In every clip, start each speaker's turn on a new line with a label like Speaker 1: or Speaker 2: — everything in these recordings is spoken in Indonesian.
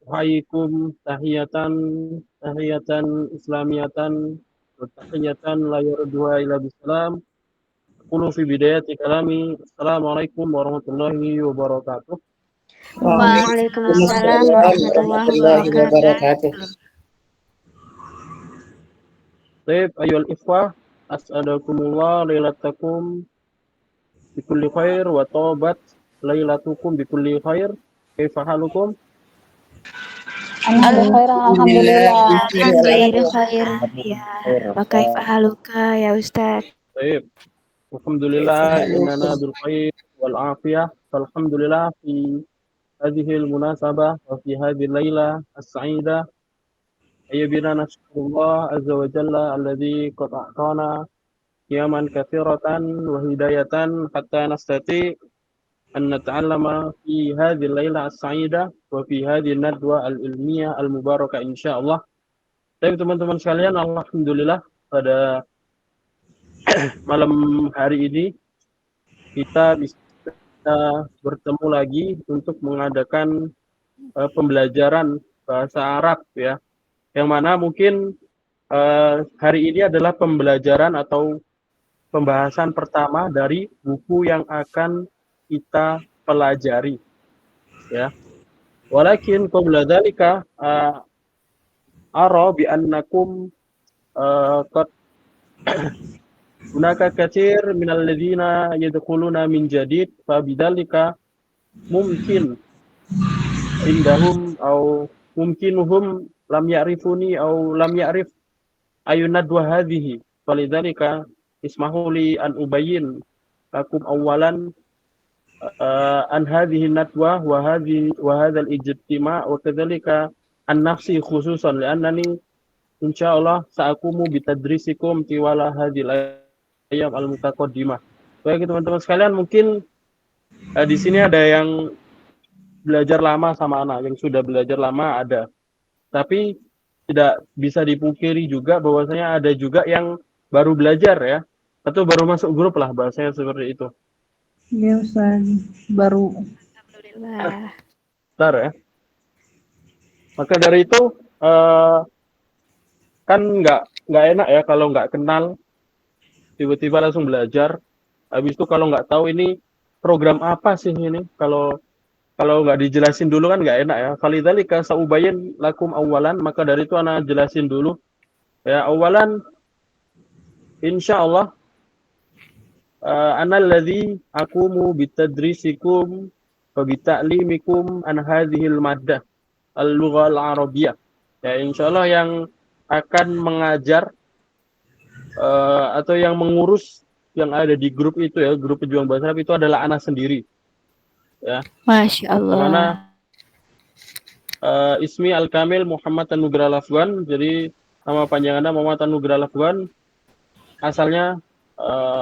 Speaker 1: Wahaikum tahiyatan islamiyatan wa tahiyatan la yarduha ila bisalam. Qulu fi bidayati kalami. Assalamualaikum warahmatullahi wabarakatuh.
Speaker 2: Waalaikumsalam
Speaker 3: Waalaikumsalam
Speaker 2: warahmatullahi
Speaker 3: warahmatullahi
Speaker 2: wabarakatuh.
Speaker 3: wabarakatuh.
Speaker 1: Taib ayyuhal ikhwah, as'adakumullah lailatakum bikulli khair wa taubat lailatukum bikulli khair. Kaifa halukum?
Speaker 3: Alhamdulillah,
Speaker 2: Alhamdulillah khair. Ya, wa kaifa haluka ya Ustaz?
Speaker 1: Taib. Alhamdulillah innana bil khair wal afiyah. Alhamdulillah fi hadhihi al munasabah wa fi hadhihi al laila as-sa'idah. Ayya bina nashkurullah azza wa jalla alladhi qad a'tana qiyaman katsiratan wa hidayatan hatta nastati an nata'allama fi hadhihi al-laila as-sa'idah wa fi hadhihi an-nadwa al-ilmiyah al-mubarakah insyaallah. Baik teman-teman sekalian, alhamdulillah pada malam hari ini kita bisa bertemu lagi untuk mengadakan pembelajaran bahasa Arab ya. Yang mana mungkin hari ini adalah pembelajaran atau pembahasan pertama dari buku yang akan kita pelajari ya. Walakin qabla dzalika ara bi annakum qad hunaka katsir minal ladzina yadkhuluna min jadid fa bidzalika mungkin indahum au mungkinuhum lam ya'rifuni au lam ya'rif ayunadwa hadhihi falidzalika ismahu li an ubayyin lakum awalan an hadhihi nadwa wa hadzal ijtima' wa kadzalika an nafsi khususan li'annani insyaallah sa'akumu bitadrisikum tiwala hadhil ayyam al-mutaqaddimah. Baik teman-teman sekalian, mungkin di sini ada yang belajar lama sama anak, yang sudah belajar lama ada. Tapi tidak bisa dipungkiri juga bahwasanya ada juga yang baru belajar ya, atau baru masuk grup lah bahasanya seperti itu.
Speaker 4: Iya Ustaz, baru.
Speaker 2: Alhamdulillah.
Speaker 1: Bentar ya. Maka dari itu kan nggak enak ya kalau nggak kenal tiba-tiba langsung belajar. Habis itu kalau nggak tahu ini program apa sih ini, kalau nggak dijelasin dulu kan nggak enak ya. Falidzalika saubayyin lakum awalan, maka dari itu ana jelasin dulu ya. Awalan insyaallah ana alladzi aqumu bitadrisikum wa bita'limikum an hadhil maddah al-lughah al-arabiyyah. Ya insyaallah yang akan mengajar atau yang mengurus yang ada di grup itu ya, grup pejuang bahasa Arab itu adalah ana sendiri. Ya.
Speaker 2: Masya Allah.
Speaker 1: Mana Ismi Al-Kamil Muhammad Tanugrah Lafwan. Jadi nama panjang Anda Muhammad Tanugrah Lafwan. Asalnya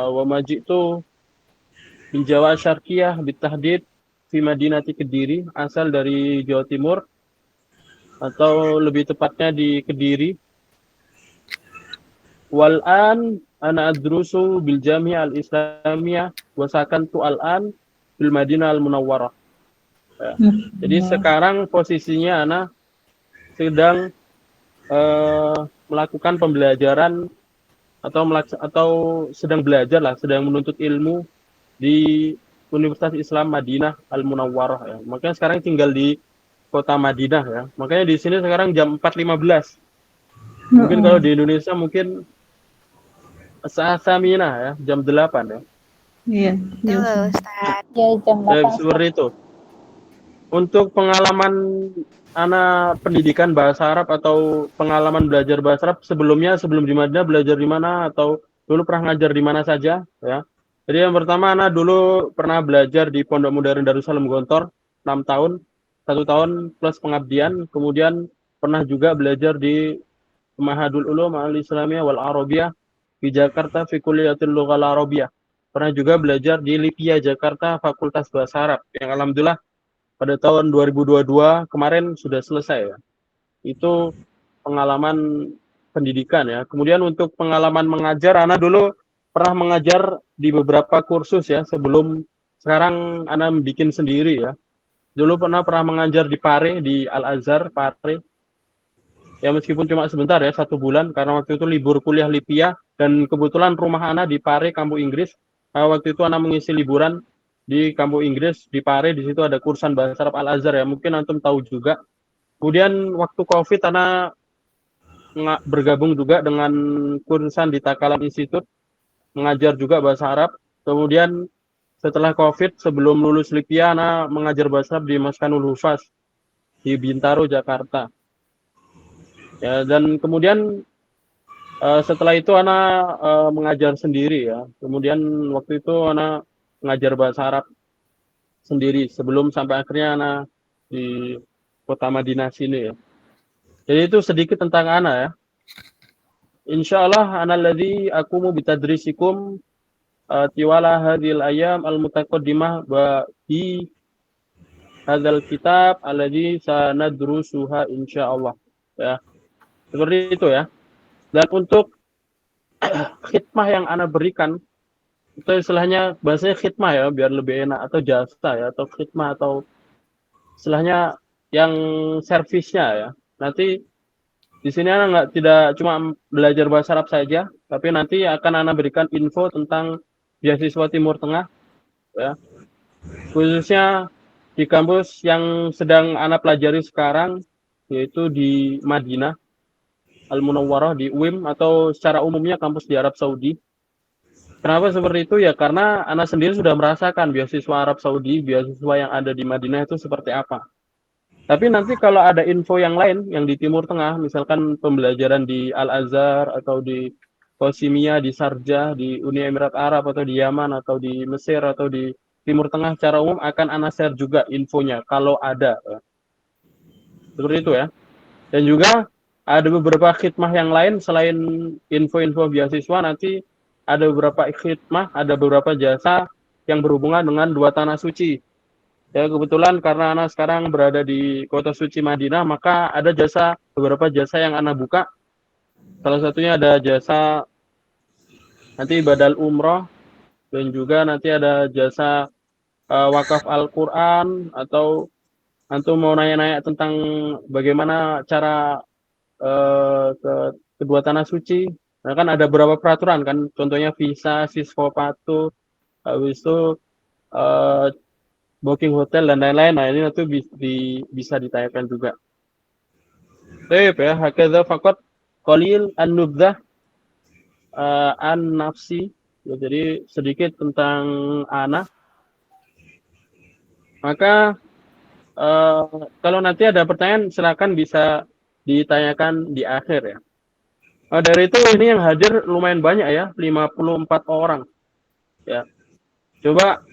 Speaker 1: wa maji'tu min Jawa Syarqiyah bitahdid fi Madinati Kediri, asal dari Jawa Timur atau lebih tepatnya di Kediri. Wal an ana adrusu bil Jami' Al-Islamiyah wa sakantu al-an bil Madinah Al-Munawwarah. Ya. Jadi sekarang posisinya Ana sedang melakukan pembelajaran atau sedang belajar lah, sedang menuntut ilmu di Universitas Islam Madinah Al-Munawwarah ya. Makanya sekarang tinggal di kota Madinah ya. Makanya di sini sekarang jam 4.15. Mungkin kalau di Indonesia mungkin saat Saminah ya, jam 8 ya.
Speaker 4: Iya.
Speaker 2: Betul Ustaz.
Speaker 3: Ya, jam 8.
Speaker 1: Seperti itu. Untuk pengalaman anak pendidikan bahasa Arab atau pengalaman belajar bahasa Arab sebelumnya, sebelum di Madinah belajar di mana atau dulu pernah ngajar di mana saja ya. Jadi yang pertama anak dulu pernah belajar di Pondok Modern Darussalam Gontor 6 tahun, 1 tahun plus pengabdian, kemudian pernah juga belajar di Ma'hadul Ulum Al-Islamiyah wal Arabiyah di Jakarta fi Kulliyatul Lughal Arabiyah. Pernah juga belajar di Lipia Jakarta Fakultas Bahasa Arab yang alhamdulillah pada tahun 2022 kemarin sudah selesai ya. Itu pengalaman pendidikan ya. Kemudian untuk pengalaman mengajar, Ana dulu pernah mengajar di beberapa kursus ya sebelum sekarang Ana bikin sendiri ya. Dulu pernah mengajar di Pare, di Al-Azhar, Pare. Ya meskipun cuma sebentar ya, 1 bulan, karena waktu itu libur kuliah Lipia, dan kebetulan rumah Ana di Pare, kampung Inggris. Waktu itu Ana mengisi liburan di kampung Inggris, di Pare, di situ ada kursan bahasa Arab Al-Azhar ya, mungkin Antum tahu juga. Kemudian waktu COVID, Ana bergabung juga dengan kursan di Takalam Institute, mengajar juga bahasa Arab. Kemudian setelah COVID, sebelum lulus Lipia, Ana mengajar bahasa Arab di Maskanul Hufaz, di Bintaro, Jakarta. Ya, dan kemudian setelah itu Ana mengajar sendiri ya. Kemudian waktu itu Ana mengajar bahasa Arab sendiri sebelum sampai akhirnya Ana di kota Madinah sini ya. Jadi itu sedikit tentang Ana ya. Insyaallah ana alladzi aqumu bitadrisikum tiwala hadhil ayam al-mutaqaddimah bi hadzal kitab alladzi sanadrusuha insyaallah ya. Seperti itu ya. Dan untuk khidmah yang Ana berikan, itu istilahnya bahasanya khidmah ya, biar lebih enak, atau jasa ya, atau khidmah, atau istilahnya yang servisnya ya. Nanti di sini Ana tidak cuma belajar bahasa Arab saja, tapi nanti akan Ana berikan info tentang beasiswa Timur Tengah ya. Khususnya di kampus yang sedang Ana pelajari sekarang, yaitu di Madinah Al-Munawwarah, di UIM, atau secara umumnya kampus di Arab Saudi. Kenapa seperti itu ya? Karena Ana sendiri sudah merasakan beasiswa Arab Saudi, beasiswa yang ada di Madinah itu seperti apa. Tapi nanti kalau ada info yang lain yang di Timur Tengah, misalkan pembelajaran di Al-Azhar atau di Qasimiyah, di Sharjah, di Uni Emirat Arab, atau di Yaman, atau di Mesir, atau di Timur Tengah secara umum, akan Ana share juga infonya kalau ada. Seperti itu ya. Dan juga ada beberapa khidmah yang lain selain info-info beasiswa, nanti ada beberapa khidmah, ada beberapa jasa yang berhubungan dengan 2 tanah suci. Ya kebetulan karena Ana sekarang berada di kota suci Madinah, maka ada beberapa jasa yang Ana buka. Salah satunya ada jasa nanti badal umroh, dan juga nanti ada jasa wakaf Al-Quran, atau antum mau nanya-nanya tentang bagaimana cara ke kedua tanah suci. Nah, kan ada beberapa peraturan kan, contohnya visa, siswopatu, habis itu booking hotel dan lain-lain. Nah, ini nanti bisa ditanyakan juga. Baik ya, hakadha faqat qalil an-nubdzah an-nafsi. Ya, jadi sedikit tentang Ana. Maka kalau nanti ada pertanyaan silakan bisa ditanyakan di akhir ya. Dari itu ini yang hadir lumayan banyak ya, 54 orang. Ya. Coba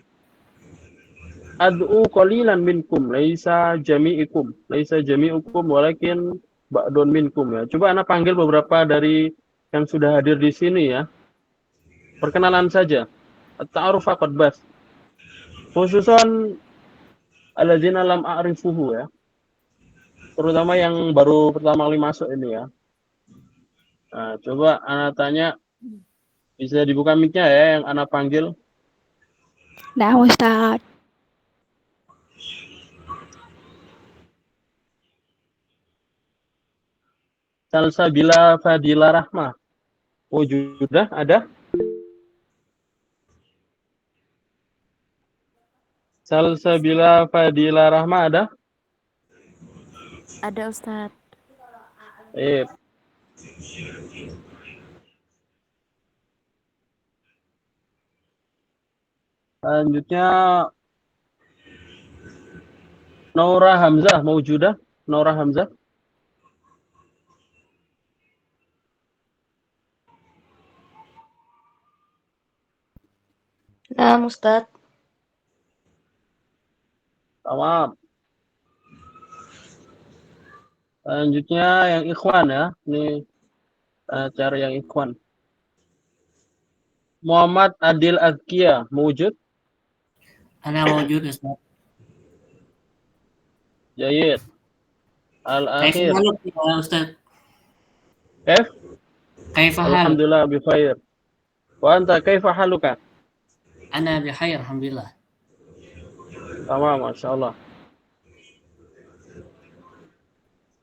Speaker 1: ad'u qalilan minkum laisa jami'ukum walakin ba'dun minkum ya. Coba Ana panggil beberapa dari yang sudah hadir di sini ya. Perkenalan saja. At-ta'aruf faqad bas. Khususan alladzina lam a'rifuhu ya. Terutama yang baru pertama kali masuk ini ya. Nah, coba Ana tanya, bisa dibuka mic-nya ya yang Ana panggil.
Speaker 2: Nah, Ustaz.
Speaker 1: Salsabila Fadila Rahmah. Wujudah ada? Salsabila Fadila Rahmah ada?
Speaker 5: Ada Ustaz.
Speaker 1: Selanjutnya Naura Hamzah, maujudah? Naura Hamzah.
Speaker 5: Nah, Ustaz.
Speaker 1: Tamam. Selanjutnya yang ikhwan ya. Ini cara yang ikhwan. Muhammad Adil Azkia, mewujud?
Speaker 6: Ana mewujud Ustaz.
Speaker 1: Jayid. Al-akhir.
Speaker 6: Kaifa haluk ya Ustaz? Kaifa hal?
Speaker 1: Alhamdulillah bi khair. Wa anta kaifa haluka?
Speaker 6: Ana bi khair alhamdulillah.
Speaker 1: Tamam, masyaallah.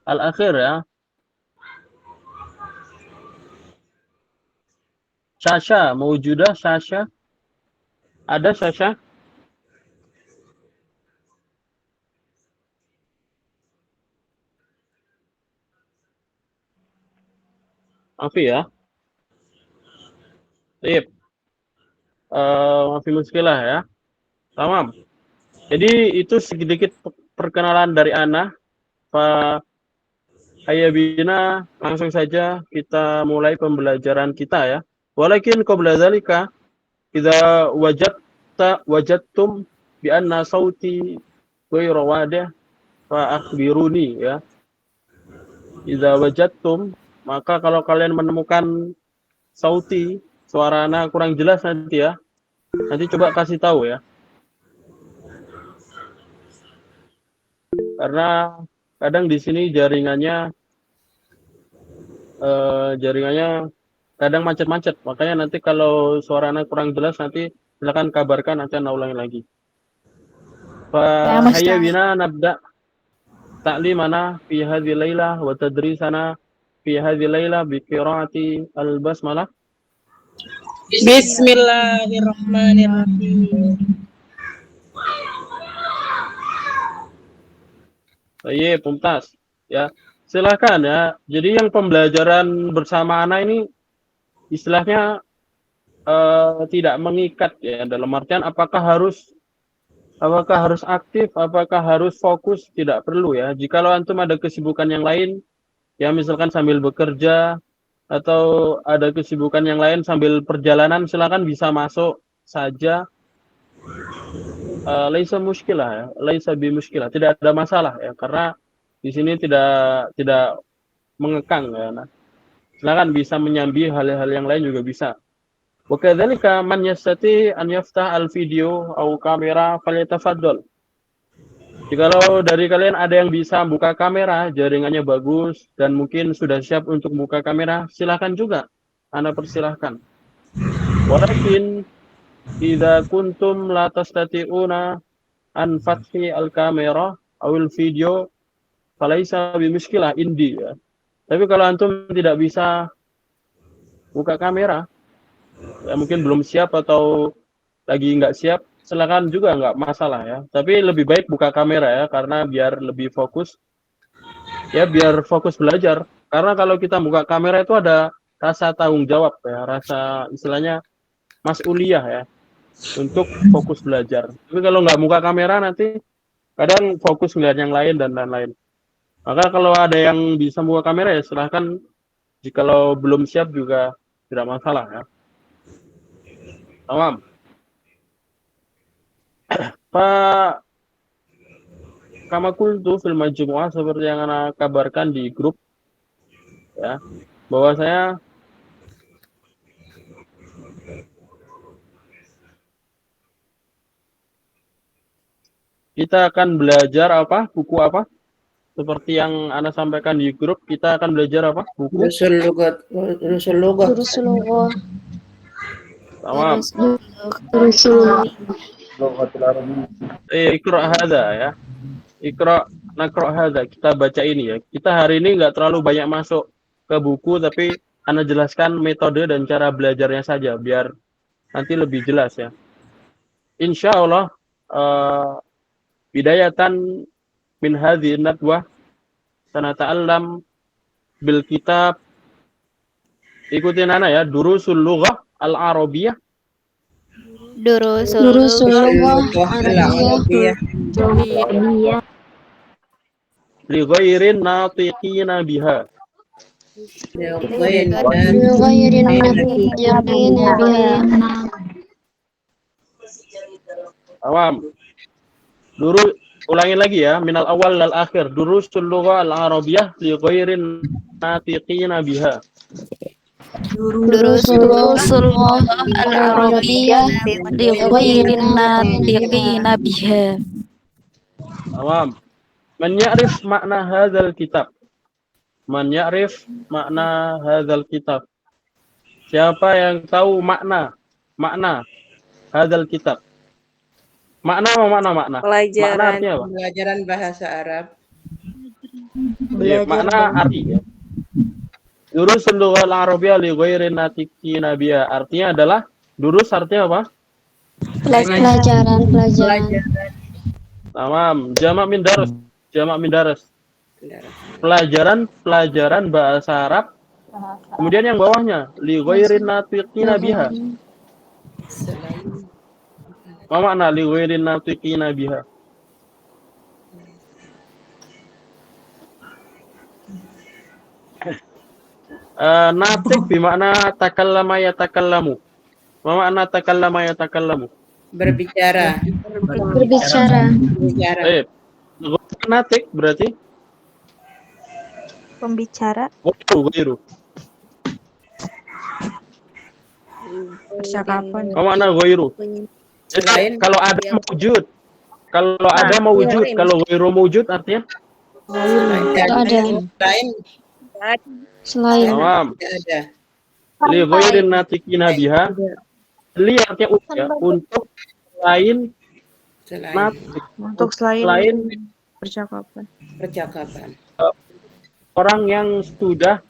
Speaker 1: al-akhir ya. Sasha, mawjudah Sasha? Ada Sasha? Afi ya? Sip. Masih muskilah ya. Tamam. Jadi itu sedikit perkenalan dari Ana. Pak Hayabina, langsung saja kita mulai pembelajaran kita ya. Walakin qabla dzalika idza wajadtum bi anna sauti ghairu wadih fa akhbiruni ya. Idza wajadtum, maka kalau kalian menemukan sauti, suara Ana kurang jelas nanti ya. Nanti coba kasih tahu ya. Karena kadang di sini jaringannya kadang macet-macet. Makanya nanti kalau suara Ana kurang jelas nanti silakan kabarkan, nanti Ana ulangi lagi. Fa hayya bina nabda ta'limana fi hadhihi lailah wa tadrisana fi hadhihi lailah bi qiraati al-basmalah.
Speaker 5: Bismillahirrahmanirrahim.
Speaker 1: Baik, mumtaz. Ya, silakan ya. Jadi yang pembelajaran bersama Ana ini istilahnya tidak mengikat ya, dalam artian apakah harus aktif, apakah harus fokus, tidak perlu ya. Jikalau antum ada kesibukan yang lain, ya misalkan sambil bekerja atau ada kesibukan yang lain sambil perjalanan, silakan bisa masuk saja. Laisa muskilah ya, laisa bi muskilah, tidak ada masalah ya, karena di sini tidak mengekang ya. Nah, silakan bisa menyambi hal-hal yang lain juga bisa. Wa kadzalika man yastati an yaftah al-video atau kamera falyatafaddal. Jikalau dari kalian ada yang bisa buka kamera, jaringannya bagus dan mungkin sudah siap untuk buka kamera, silakan juga. Anda persilahkan. Walakin idza kuntum la tastati'una an fathi al-kamera awil video falaisa bimuskilah indi ya. Tapi kalau antum tidak bisa buka kamera, ya mungkin belum siap atau lagi nggak siap, silakan juga, nggak masalah ya. Tapi lebih baik buka kamera ya, karena biar lebih fokus. Ya biar fokus belajar. Karena kalau kita buka kamera itu ada rasa tanggung jawab ya, rasa istilahnya mas'uliyah ya, untuk fokus belajar. Tapi kalau nggak buka kamera nanti kadang fokus ngeliat yang lain dan lain-lain. Maka kalau ada yang bisa buka kamera ya silahkan. Jikalau belum siap juga tidak masalah ya. Tamam. Pak kama qultu fil majmu'ah, seperti yang Ana kabarkan di grup ya, bahwa saya kita akan belajar apa? Buku apa? Seperti yang Ana sampaikan di grup, kita akan belajar apa? Buku.
Speaker 5: Durusul lugah.
Speaker 1: Tamam. Iqra hadza ya. Naqra hadza. Kita baca ini ya. Kita hari ini nggak terlalu banyak masuk ke buku, tapi Ana jelaskan metode dan cara belajarnya saja biar nanti lebih jelas ya. Insya Allah bidayatan min hadhihi nadwah sanata'allam bil kitab. Ikutin Ana ya, Durusul Lughah Al-Arabiyyah.
Speaker 2: Durusul
Speaker 5: Al-Arabiyyah.
Speaker 1: Li ghairin natiqina biha. Awam. Ulangi lagi ya, minal awal lal akhir. Durusul lughah al-arabiyyah li ghairin natiqina biha.
Speaker 2: Durusul lughah al-arabiyyah li ghairin natiqina biha.
Speaker 1: Awam. Man ya'rif makna hadzal kitab. Man ya'rif makna hadzal kitab. Siapa yang tahu makna hadzal kitab? Makna.
Speaker 5: Pelajaran
Speaker 1: artinya apa?
Speaker 5: Pelajaran bahasa Arab.
Speaker 1: Ya, makna arti ya. Durusul lughal arabiyyah li ghairi natiqina biha. Artinya adalah durus artinya apa?
Speaker 2: Pelajaran.
Speaker 1: Tamam, jamak min daras. Jamak min daras. Pelajaran bahasa Arab. Kemudian yang bawahnya li ghairi natiqina biha. Apa makna li ghairi natiqina biha? Natik bermakna takallama yatakallamu. Apa makna takallama yatakallamu?
Speaker 5: Berbicara.
Speaker 2: Berbicara.
Speaker 1: Baik. Natik berarti
Speaker 2: Pembicara.
Speaker 1: ghairu.
Speaker 2: Percakapan.
Speaker 1: Apa makna ghairu?
Speaker 5: Selain
Speaker 1: Kalau ada mewujud. Kalau ada mewujud, kalau ghairu mewujud artinya
Speaker 2: Selain.
Speaker 1: tamam.
Speaker 5: ada.
Speaker 1: Li ghairin natiqina biha. Li artinya untuk selain natik.
Speaker 2: Untuk selain percakapan.
Speaker 1: Orang yang sudah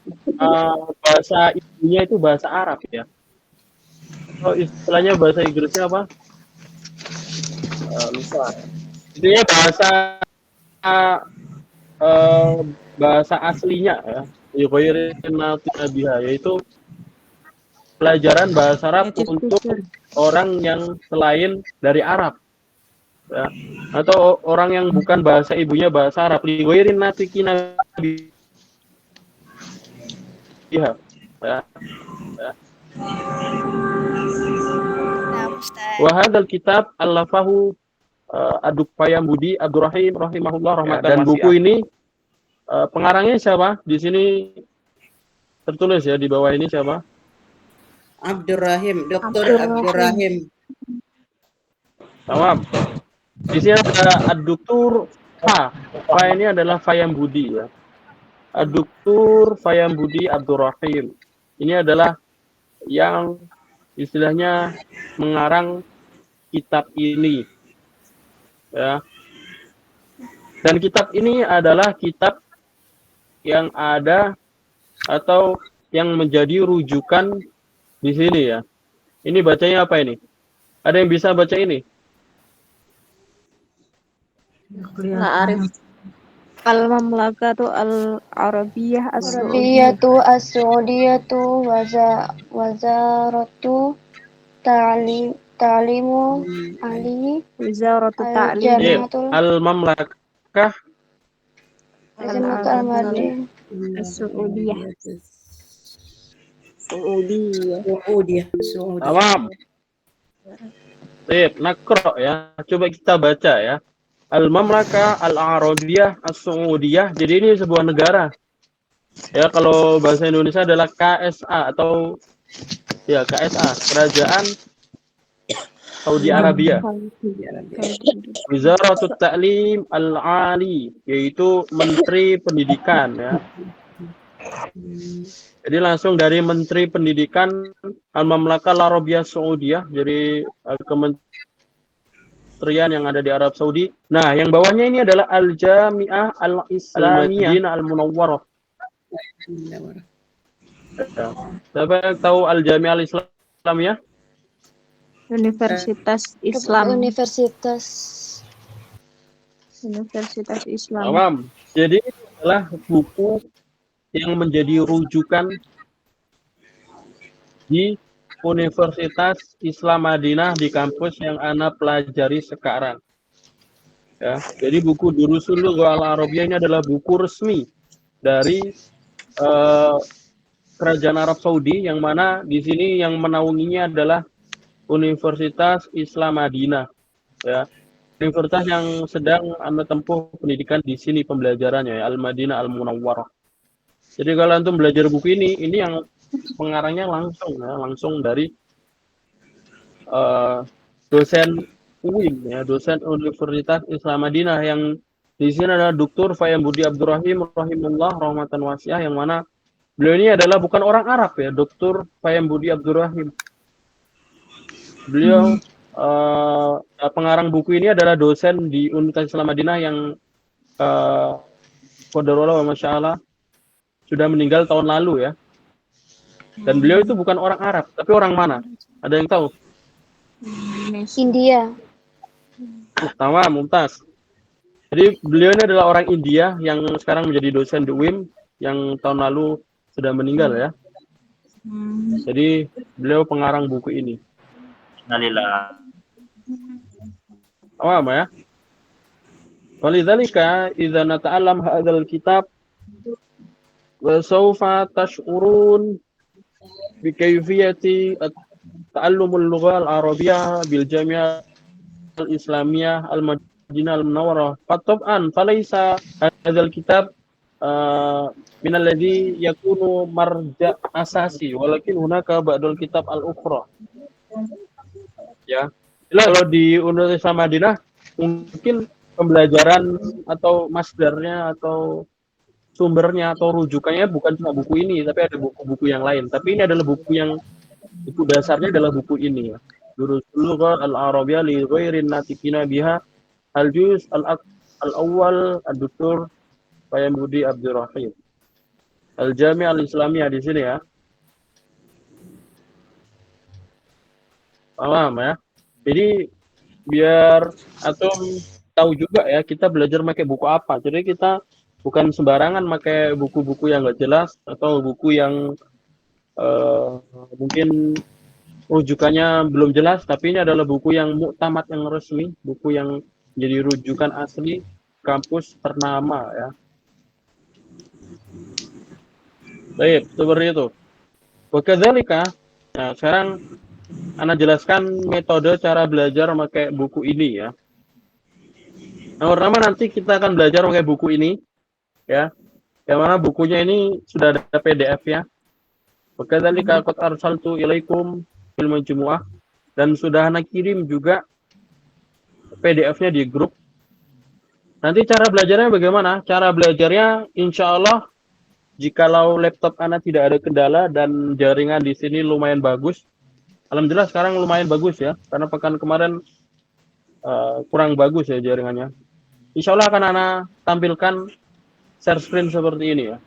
Speaker 1: bahasa ibunya itu bahasa Arab ya. Kalau istilahnya bahasa Inggrisnya apa? Lupa. Intinya bahasa aslinya ya. Yaitu pelajaran bahasa Arab untuk orang yang selain dari Arab. Ya. Atau orang yang bukan bahasa ibunya bahasa Arab. Liwairin natikina biha. Ya. Wa hadzal kitab allafahu Aduk Payambudi Abdurrahim rahimahullah rahmatan dan buku ini pengarangnya siapa? Di sini tertulis ya di bawah ini siapa?
Speaker 5: Abdurrahim, Dr. Abdurrahim.
Speaker 1: Tamam. Di sini ada Ad-Doktur Fa. Fa ini adalah Payambudi ya. Ad-Doktur Payambudi Abdurrahim. Ini adalah yang istilahnya mengarang kitab ini. Ya. Dan kitab ini adalah kitab yang ada atau yang menjadi rujukan di sini ya. Ini bacanya apa ini? Ada yang bisa baca ini?
Speaker 2: Al-Mamlakatu Al-Arabiyyah
Speaker 7: As-Saudiyatu Wazaratu Ta'limu Ali
Speaker 2: Wizaratu Ta'lim
Speaker 7: Al-Jamiatul
Speaker 1: Al-Mamlakah
Speaker 7: Al-Madinah
Speaker 2: As-Saudiyah.
Speaker 1: Tamam. Sip, nakro ya. Coba kita baca ya. Al-Mamlakah Al-Arabiyyah As-Saudiyah. Jadi ini sebuah negara. Ya, kalau bahasa Indonesia adalah KSA atau ya KSA, Kerajaan Saudi Arabia. Wizaratul Ta'lim Al-Ali, yaitu Menteri Pendidikan ya. Jadi langsung dari Menteri Pendidikan Al-Mamlakah Al-Arabiyyah Saudiyah, jadi kementerian yang ada di Arab Saudi. Nah, yang bawahnya ini adalah Al-Jami'ah Al-Islamiyah Al-Munawwarah. Siapa yang tahu Al-Jami'ah Al-Islamiyah?
Speaker 2: Universitas Islam.
Speaker 7: Universitas
Speaker 2: Islam.
Speaker 1: Tamam. Jadi ini adalah buku yang menjadi rujukan di Universitas Islam Madinah di kampus yang Ana pelajari sekarang. Ya, jadi buku Durusul Lughah Al-Arabiyyah ini adalah buku resmi dari Kerajaan Arab Saudi, yang mana di sini yang menaunginya adalah Universitas Islam Madinah. Ya, universitas yang sedang Anda tempuh pendidikan di sini pembelajarannya ya, Al-Madinah Al-Munawwarah. Jadi kalau antum belajar buku ini yang pengarangnya langsung dari dosen UIN ya, dosen Universitas Islam Madinah, yang di sini adalah Dr. Payambudi Abdurrahim rahimahullah rahmatan wasi'ah, yang mana beliau ini adalah bukan orang Arab ya, Dr. Payambudi Abdurrahim. Beliau pengarang buku ini adalah dosen di Universitas Islam Madinah yang qadarullah wa masyaallah, sudah meninggal tahun lalu ya. Dan beliau itu bukan orang Arab, tapi orang mana? Ada yang tahu?
Speaker 7: India.
Speaker 1: Tamam, mumtaz. Jadi beliau ini adalah orang India yang sekarang menjadi dosen di UIM yang tahun lalu sudah meninggal ya. Jadi beliau pengarang buku ini.
Speaker 8: Innalillah.
Speaker 1: Tamam ya. Walidzalika idza nata'allam hadzal kitab wa sawfa tash'urun bi kayfiyati ta'allumul lughah al-arabiyyah bil jami'ah al-islamiyah al-madinah al-munawwarah. Fatab'an falaysa hadzal kitab min alladhi yakunu marja' asasi walakin hunaka ba'dul kitab al-ukhra. Ya. Kalau di Universitas Madinah mungkin pembelajaran atau masdarnya atau sumbernya atau rujukannya bukan cuma buku ini, tapi ada buku-buku yang lain. Tapi ini adalah buku yang buku dasarnya adalah buku ini ya. Durusul Lughah al-Arabiyyah li ghairin natiqina biha al-juz al-awwal ad-Duktur Fayamudi Abdurrahim. Al-Jami' al-Islamiyah di sini ya. Paham ya? Jadi biar atau tahu juga ya kita belajar pakai buku apa. Jadi kita bukan sembarangan pakai buku-buku yang nggak jelas atau buku yang mungkin rujukannya belum jelas, tapi ini adalah buku yang muktamad, yang resmi, buku yang jadi rujukan asli kampus ternama ya. Baik, seperti itu. Wakadzalika, nah sekarang Ana jelaskan metode cara belajar pakai buku ini ya. Yang pertama nanti kita akan belajar pakai buku ini ya. Yang mana bukunya ini sudah ada PDF-nya. Wakadzalika qad arsaltu ilaikum fil majmu'ah, dan sudah Ana kirim juga PDF-nya di grup. Nanti cara belajarnya bagaimana? Cara belajarnya insya Allah jikalau laptop Ana tidak ada kendala dan jaringan di sini lumayan bagus. Alhamdulillah sekarang lumayan bagus ya, karena pekan kemarin kurang bagus ya jaringannya. Insya Allah akan Ana tampilkan share screen seperti ini ya.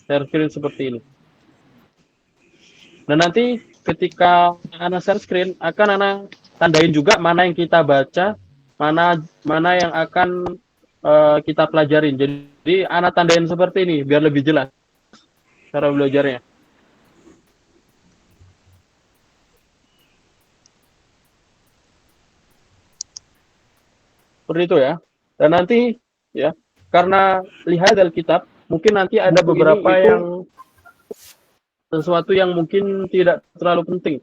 Speaker 1: Share screen seperti ini. Dan nanti ketika Ana share screen, akan Ana tandain juga mana yang kita baca, mana yang akan kita pelajarin. Jadi Ana tandain seperti ini, biar lebih jelas cara belajarnya. Seperti itu ya. Dan nanti ya, karena lihat dari kitab, mungkin nanti ada beberapa yang sesuatu yang mungkin tidak terlalu penting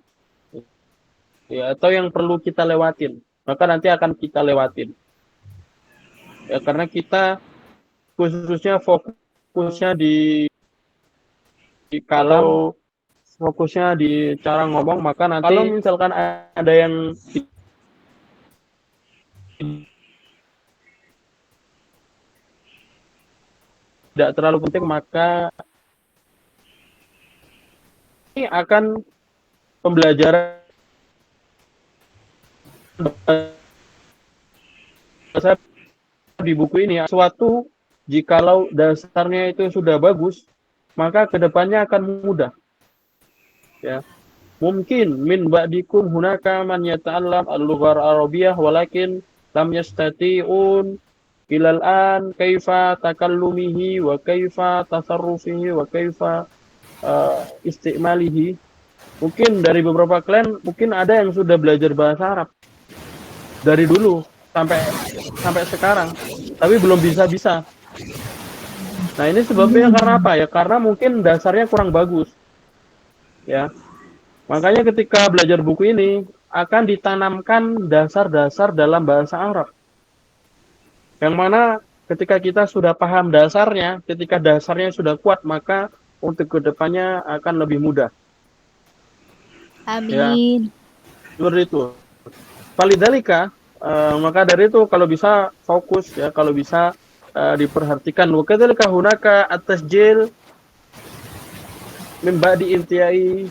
Speaker 1: ya, atau yang perlu kita lewatin, maka nanti akan kita lewatin ya, karena kita khususnya fokusnya di kalau fokusnya di cara ngomong, maka nanti kalau misalkan ada yang tidak terlalu penting, maka ini akan pembelajaran di buku ini suatu jikalau dasarnya itu sudah bagus, maka kedepannya akan mudah ya. Mungkin min ba'dikum hunaka man yata'allam al-lughah al-arabiyyah walakin lam yastati'un ilal an kaifa takallumihi wa kaifa tasarrufihi wa kaifa istimalihi. Mungkin dari beberapa kalian mungkin ada yang sudah belajar bahasa Arab dari dulu sampai sekarang, tapi belum bisa. Nah, ini sebabnya karena apa ya? Karena mungkin dasarnya kurang bagus ya. Makanya ketika belajar buku ini akan ditanamkan dasar-dasar dalam bahasa Arab. Yang mana ketika kita sudah paham dasarnya, ketika dasarnya sudah kuat, maka untuk kedepannya akan lebih mudah.
Speaker 2: Amin.
Speaker 1: Ya, seperti itu. Walidzalika, maka dari itu kalau bisa fokus ya, kalau bisa diperhatikan. Wakadzalika hunaka at-tasjil min ba'di intihai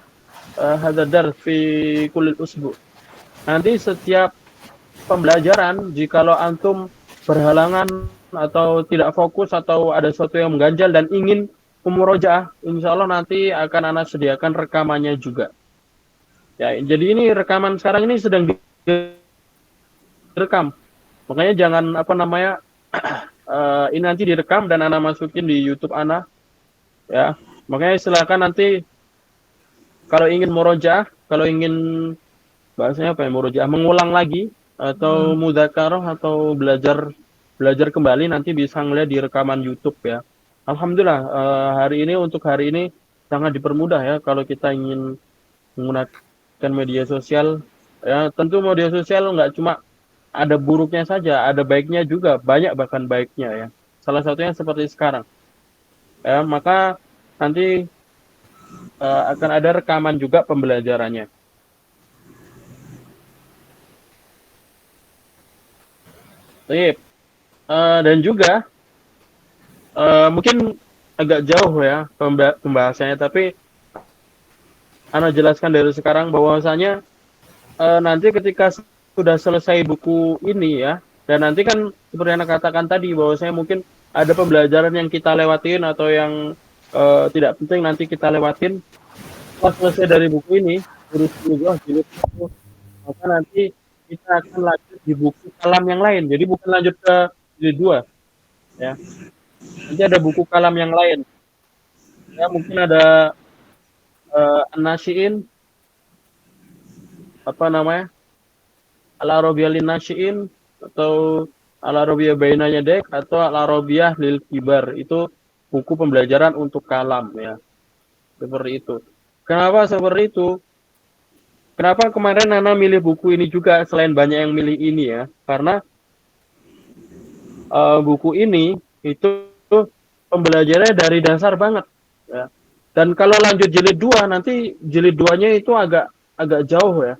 Speaker 1: hadzal dars fi kulli usbu. Nanti setiap pembelajaran jikalau antum berhalangan atau tidak fokus atau ada sesuatu yang mengganjal dan ingin memurojaah, insya Allah nanti akan Ana sediakan rekamannya juga. Ya, jadi ini rekaman sekarang ini sedang direkam. Makanya jangan ini nanti direkam dan Ana masukin di YouTube Ana. Ya, makanya silakan nanti kalau ingin murojaah, kalau ingin bahasanya apa ya, murojaah mengulang lagi atau mudzakarah atau belajar kembali, nanti bisa ngeliat di rekaman YouTube ya. Alhamdulillah untuk hari ini sangat dipermudah ya kalau kita ingin menggunakan media sosial ya. Tentu media sosial nggak cuma ada buruknya saja, ada baiknya juga, banyak bahkan baiknya ya. Salah satunya seperti sekarang ya, maka nanti akan ada rekaman juga pembelajarannya. Baik. Dan juga mungkin agak jauh ya pembahasannya, tapi Ana jelaskan dari sekarang bahwasanya nanti ketika sudah selesai buku ini ya, dan nanti kan seperti yang Ana katakan tadi bahwasanya mungkin ada pembelajaran yang kita lewatin atau yang tidak penting nanti kita lewatin. Pas selesai dari buku ini, jilid 1, maka nanti kita akan lanjut di buku kalam yang lain. Jadi bukan lanjut ke jilid 2 ya. Nanti ada buku kalam yang lain. Ya, mungkin ada An-Nasyi'in, Al-Arabiyah lin-Nasyi'in, atau Al-Arabiyah baina yadayk, atau Al-Arabiyah lil kibar. Itu buku pembelajaran untuk kalam ya. Seperti itu. Kenapa seperti itu? Kenapa kemarin Nana milih buku ini juga selain banyak yang milih ini ya? Karena buku ini itu pembelajarannya dari dasar banget ya. Dan kalau lanjut jilid 2 nanti jilid 2-nya itu agak jauh ya.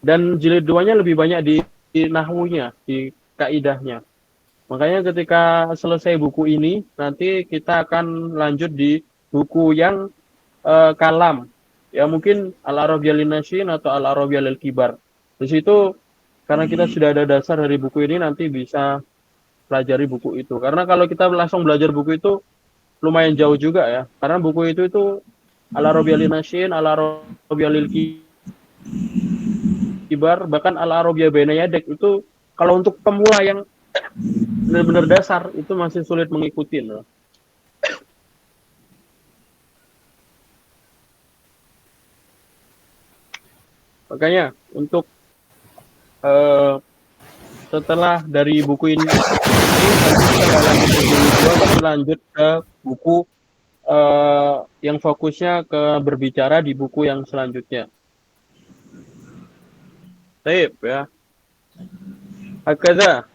Speaker 1: Dan jilid 2-nya lebih banyak di nahwunya, di kaidahnya. Makanya ketika selesai buku ini nanti kita akan lanjut di buku yang kalam. Ya mungkin Al-Arabiyah lin-Nasyi'in atau Al-Arabiyah lil kibar. Di situ karena kita sudah ada dasar dari buku ini, nanti bisa pelajari buku itu. Karena kalau kita langsung belajar buku itu lumayan jauh juga ya. Karena buku itu Al-Arabiyah lin-Nasyi'in, Al-Arabiyah lil kibar, bahkan Al-Arabiyah baina yadayk itu kalau untuk pemula yang benar-benar dasar itu masih sulit mengikuti. Loh. Makanya untuk setelah dari buku ini kita lanjut ke buku yang fokusnya ke berbicara di buku yang selanjutnya. Baik ya. Hakadha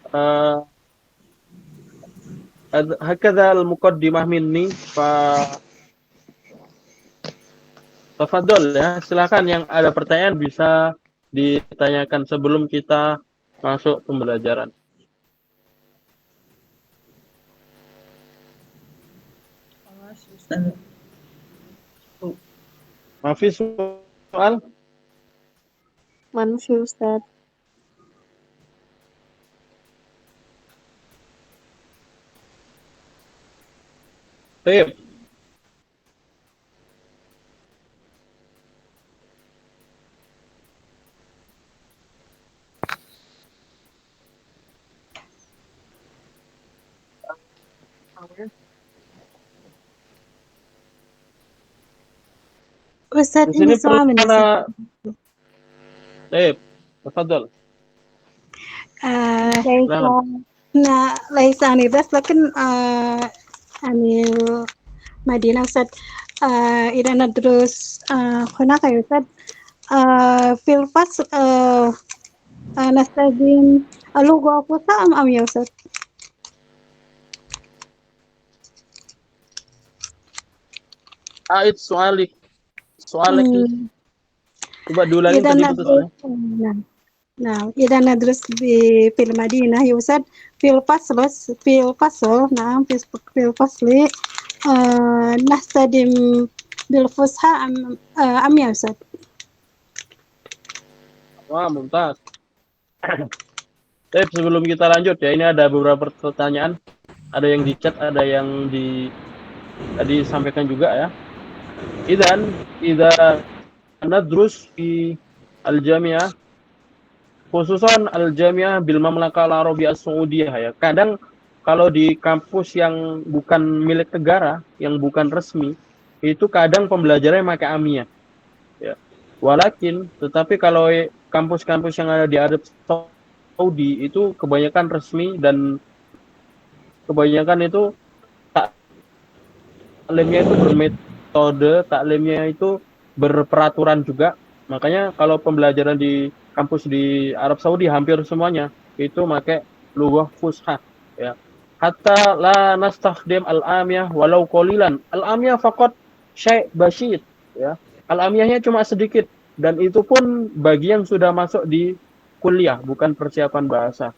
Speaker 1: al-muqaddimah minni Tafadhol ya, silakan yang ada pertanyaan bisa ditanyakan sebelum kita masuk pembelajaran. Mafi soal?
Speaker 7: Manusia Ustaz.
Speaker 1: Baik.
Speaker 2: Ustadz, ini soal ini.
Speaker 1: تفضل.
Speaker 2: ليس عن الدرس لكن عن المدينة أستاذ. إذا ندرس هناك يا أستاذ في الفصل نستخدم اللغة الفصحى أم يا أستاذ؟
Speaker 1: أعد سؤالك. coba diulangi tadi putusnya.
Speaker 2: نعم إذا ندرس في المدينة يوجد في الفصل نعم في الفصل نستخدم بالفصحى أم يا أستاذ؟
Speaker 1: Wah, mumtaz. Sebelum kita lanjut ya, ini ada beberapa pertanyaan. Ada yang di chat, ada yang tadi sampaikan juga ya. Idza nadrus fi al-jami'ah, khususan al-jami'ah bil Mamlakah Al-Arabiyah As-Saudiyah ya. Kadang kalau di kampus yang bukan milik negara, yang bukan resmi, itu kadang pembelajarannya pakai amiyah. Ya. Tetapi kalau kampus-kampus yang ada di Arab Saudi itu kebanyakan resmi dan kebanyakan itu taklimnya itu bermetode, taklimnya itu berperaturan juga. Makanya kalau pembelajaran di kampus di Arab Saudi hampir semuanya itu pakai lughah fushah ya. Hatta la nastakhdim al-amiyah walau qalilan. Al-amiyah faqat syai' basyit ya. Al-amiyahnya cuma sedikit dan itu pun bagi yang sudah masuk di kuliah, bukan persiapan bahasa.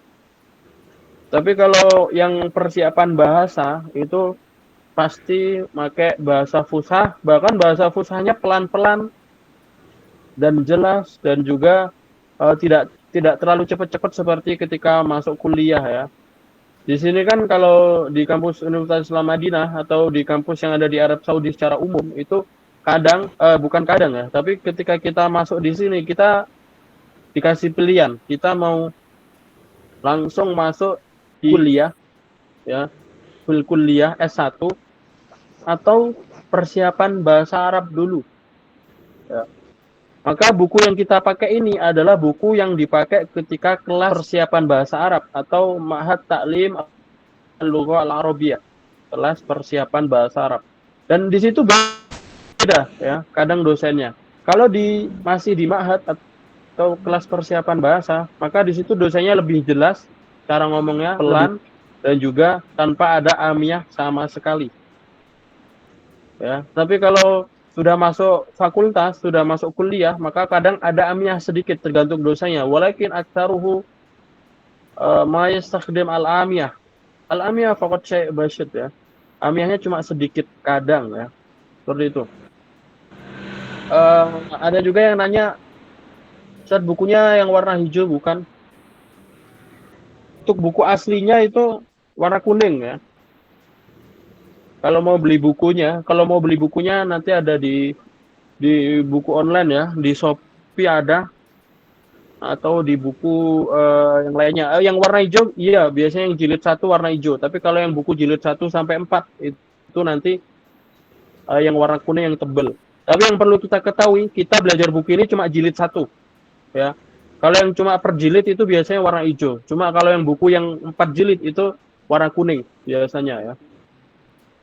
Speaker 1: Tapi kalau yang persiapan bahasa itu pasti pakai bahasa fushah, bahkan bahasa fushahnya pelan-pelan dan jelas dan juga tidak terlalu cepat-cepat seperti ketika masuk kuliah ya. Di sini kan kalau di kampus Universitas Islam Madinah atau di kampus yang ada di Arab Saudi secara umum itu kadang bukan kadang ya, tapi ketika kita masuk di sini kita dikasih pilihan, kita mau langsung masuk di kuliah ya, full kuliah S1 atau persiapan bahasa Arab dulu. Ya. Maka buku yang kita pakai ini adalah buku yang dipakai ketika kelas persiapan bahasa Arab atau Ma'had Ta'lim Al-Lughah Al-Arabiyah, kelas persiapan bahasa Arab. Dan di situ beda ya, kadang dosennya. Kalau masih di Ma'had atau kelas persiapan bahasa, maka di situ dosennya lebih jelas, cara ngomongnya pelan dan juga tanpa ada amiyah sama sekali. Ya, tapi kalau sudah masuk fakultas, sudah masuk kuliah, maka kadang ada amiyah sedikit tergantung dosanya. Walakin aktsaruhu ma yastakhdim al-amiyah. Al-amiyah faqat syai' basyit ya. Amiyahnya cuma sedikit kadang ya. Seperti itu. Ada juga yang nanya, Ustaz bukunya yang warna hijau bukan? Untuk buku aslinya itu warna kuning ya. Kalau mau beli bukunya nanti ada di buku online ya, di Shopee ada atau di buku yang lainnya. Yang warna hijau, iya biasanya yang jilid 1 warna hijau. Tapi kalau yang buku jilid 1 sampai 4 itu nanti yang warna kuning yang tebal. Tapi yang perlu kita ketahui, kita belajar buku ini cuma jilid 1 ya. Kalau yang cuma per jilid itu biasanya warna hijau. Cuma kalau yang buku yang 4 jilid itu warna kuning biasanya ya.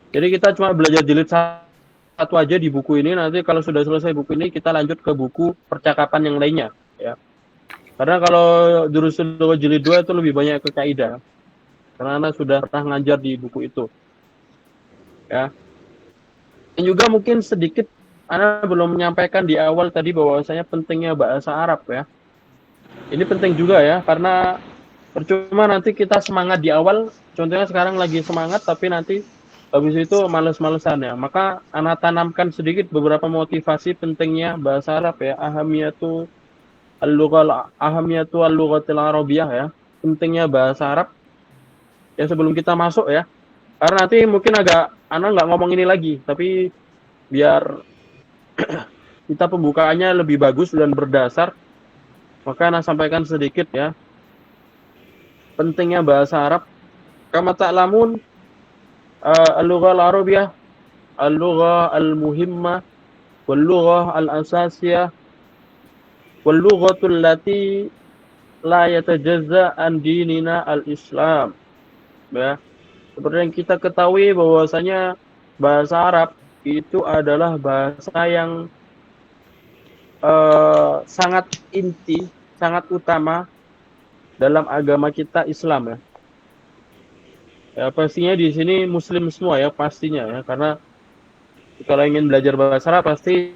Speaker 1: Jadi kita cuma belajar jilid 1 aja di buku ini. Nanti kalau sudah selesai buku ini kita lanjut ke buku percakapan yang lainnya ya. Karena kalau jurusan jilid 2 itu lebih banyak ke kaidah. Karena Anda sudah pernah ngajar di buku itu. Ya. Dan juga mungkin sedikit Anda belum menyampaikan di awal tadi bahwasanya pentingnya bahasa Arab ya. Ini penting juga ya, karena percuma nanti kita semangat di awal. Contohnya sekarang lagi semangat tapi nanti habis itu males-malesan ya. Maka Anda tanamkan sedikit beberapa motivasi pentingnya bahasa Arab ya. Ahamiyatu al-lughatil arabiyah ya. Pentingnya bahasa Arab. Ya sebelum kita masuk ya. Karena nanti mungkin Anda nggak ngomong ini lagi, tapi biar kita pembukaannya lebih bagus dan berdasar, maka Anda sampaikan sedikit ya. Pentingnya bahasa Arab. Kama ta'lamun al-lughah al-arabiyah al-lughah al-muhimmah wal-lughah al-asasiyah wal-lughatul lati la yatajazza an dinina al-islam ya. Seperti yang kita ketahui bahwasanya bahasa Arab itu adalah bahasa yang sangat inti, sangat utama dalam agama kita Islam ya. Ya pastinya di sini Muslim semua ya pastinya ya, karena kalau ingin belajar bahasa Arab pasti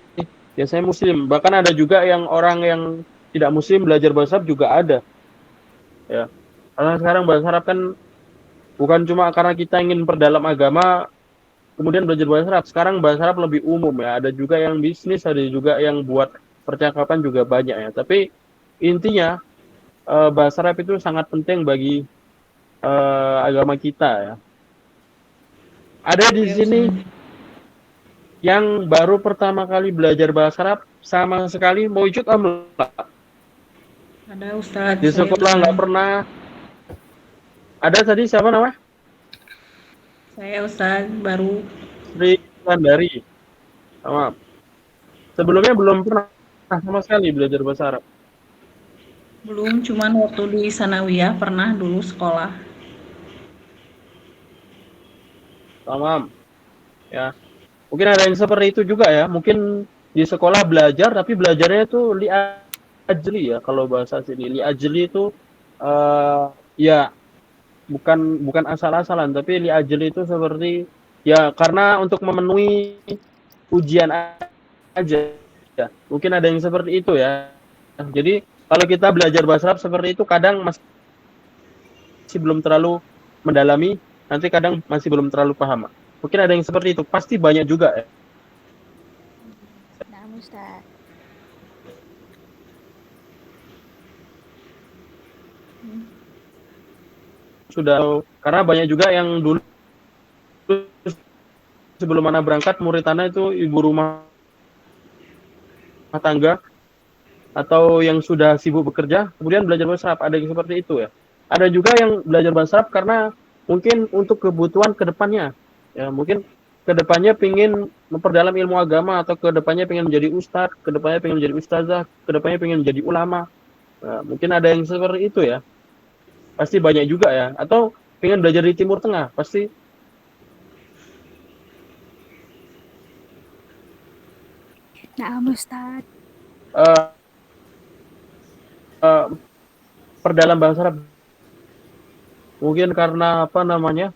Speaker 1: biasanya Muslim. Bahkan ada juga yang orang yang tidak Muslim belajar bahasa Arab juga ada. Ya, karena sekarang bahasa Arab kan bukan cuma karena kita ingin perdalam agama kemudian belajar bahasa Arab. Sekarang bahasa Arab lebih umum ya. Ada juga yang bisnis, ada juga yang buat percakapan juga banyak ya. Tapi intinya bahasa Arab itu sangat penting bagi agama kita ya. Ada di
Speaker 4: Ya,
Speaker 1: sini
Speaker 4: Ustaz.
Speaker 1: yang baru pertama kali belajar bahasa Arab sama sekali mewujud amla.
Speaker 4: Ada Ustaz.
Speaker 1: Di
Speaker 4: Saya
Speaker 1: sekolah nggak pernah. Ada tadi siapa namanya?
Speaker 4: Saya Ustaz baru.
Speaker 1: Sri Wulandari. Maaf. Sebelumnya belum pernah sama sekali belajar bahasa Arab.
Speaker 4: Belum, cuman waktu di Sanawiyah pernah dulu sekolah.
Speaker 1: Tamam. Ya. Mungkin ada yang seperti itu juga ya. Mungkin di sekolah belajar tapi belajarnya itu li ajli ya kalau bahasa sini. Li ajli itu ya bukan asal-asalan tapi li ajli itu seperti ya karena untuk memenuhi ujian aja ya. Mungkin ada yang seperti itu ya. Jadi kalau kita belajar bahasa Arab seperti itu kadang masih belum terlalu mendalami, nanti kadang masih belum terlalu paham. Mungkin ada yang seperti itu, pasti banyak juga ya.
Speaker 7: Nah, Ustaz.
Speaker 1: Sudah karena banyak juga yang dulu sebelum anak berangkat murid anak itu ibu rumah tangga atau yang sudah sibuk bekerja kemudian belajar bahasa Arab, ada yang seperti itu ya. Ada juga yang belajar bahasa Arab karena mungkin untuk kebutuhan kedepannya ya, mungkin kedepannya pingin memperdalam ilmu agama atau kedepannya pengen menjadi ustadz, kedepannya pengen menjadi ustazah, kedepannya pengen menjadi ulama. Nah, mungkin ada yang seperti itu ya, pasti banyak juga ya, atau pengen belajar di Timur Tengah pasti.
Speaker 7: Nah, Ustaz.
Speaker 1: Perdalam bahasa Arab mungkin karena apa namanya,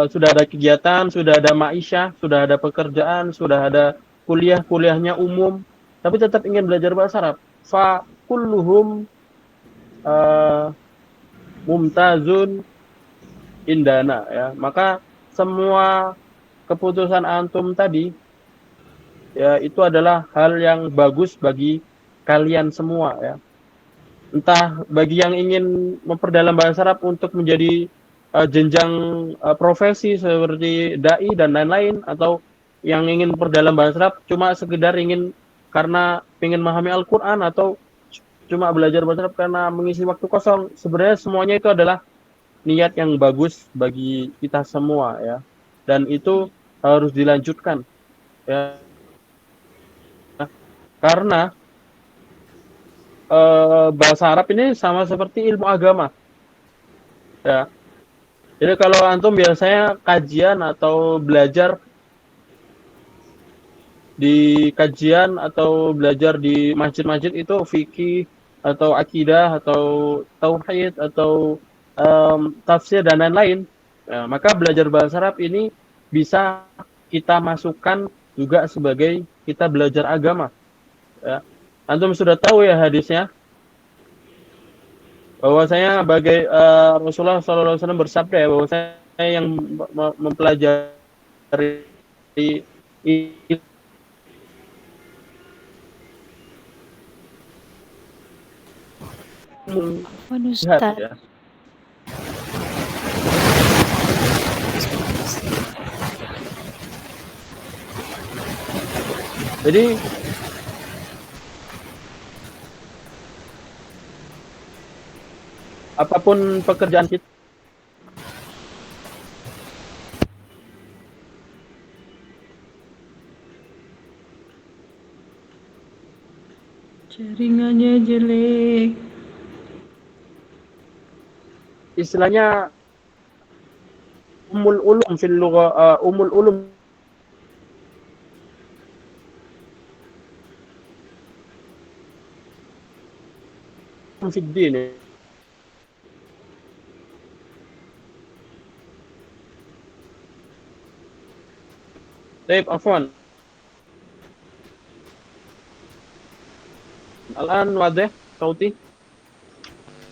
Speaker 1: sudah ada kegiatan, sudah ada ma'isyah, sudah ada pekerjaan, sudah ada kuliahnya umum, tapi tetap ingin belajar bahasa Arab. Fa kulluhum mumtazun indana ya. Maka semua keputusan antum tadi ya itu adalah hal yang bagus bagi kalian semua ya. Entah bagi yang ingin memperdalam bahasa Arab untuk menjadi jenjang profesi seperti dai dan lain-lain, atau yang ingin memperdalam bahasa Arab cuma sekedar ingin karena ingin memahami Al-Quran, atau cuma belajar bahasa Arab karena mengisi waktu kosong. Sebenarnya semuanya itu adalah niat yang bagus bagi kita semua ya, dan itu harus dilanjutkan ya, karena bahasa Arab ini sama seperti ilmu agama ya. Jadi kalau antum biasanya kajian atau belajar di kajian atau belajar di masjid-masjid itu fikih atau akidah atau tauhid atau tafsir dan lain-lain ya, maka belajar bahasa Arab ini bisa kita masukkan juga sebagai kita belajar agama ya. Antum sudah tahu ya hadisnya bahwasanya bagai Rasulullah SAW bersabda ya, bahwasanya yang mempelajari ilmu
Speaker 7: Ustaz.
Speaker 1: ya. Jadi apapun pekerjaan kita
Speaker 4: Jaringannya jelek.
Speaker 1: istilahnya umul ulum fil lugha, umul ulum fid din. Baik, afwan. Al-an wadih sauti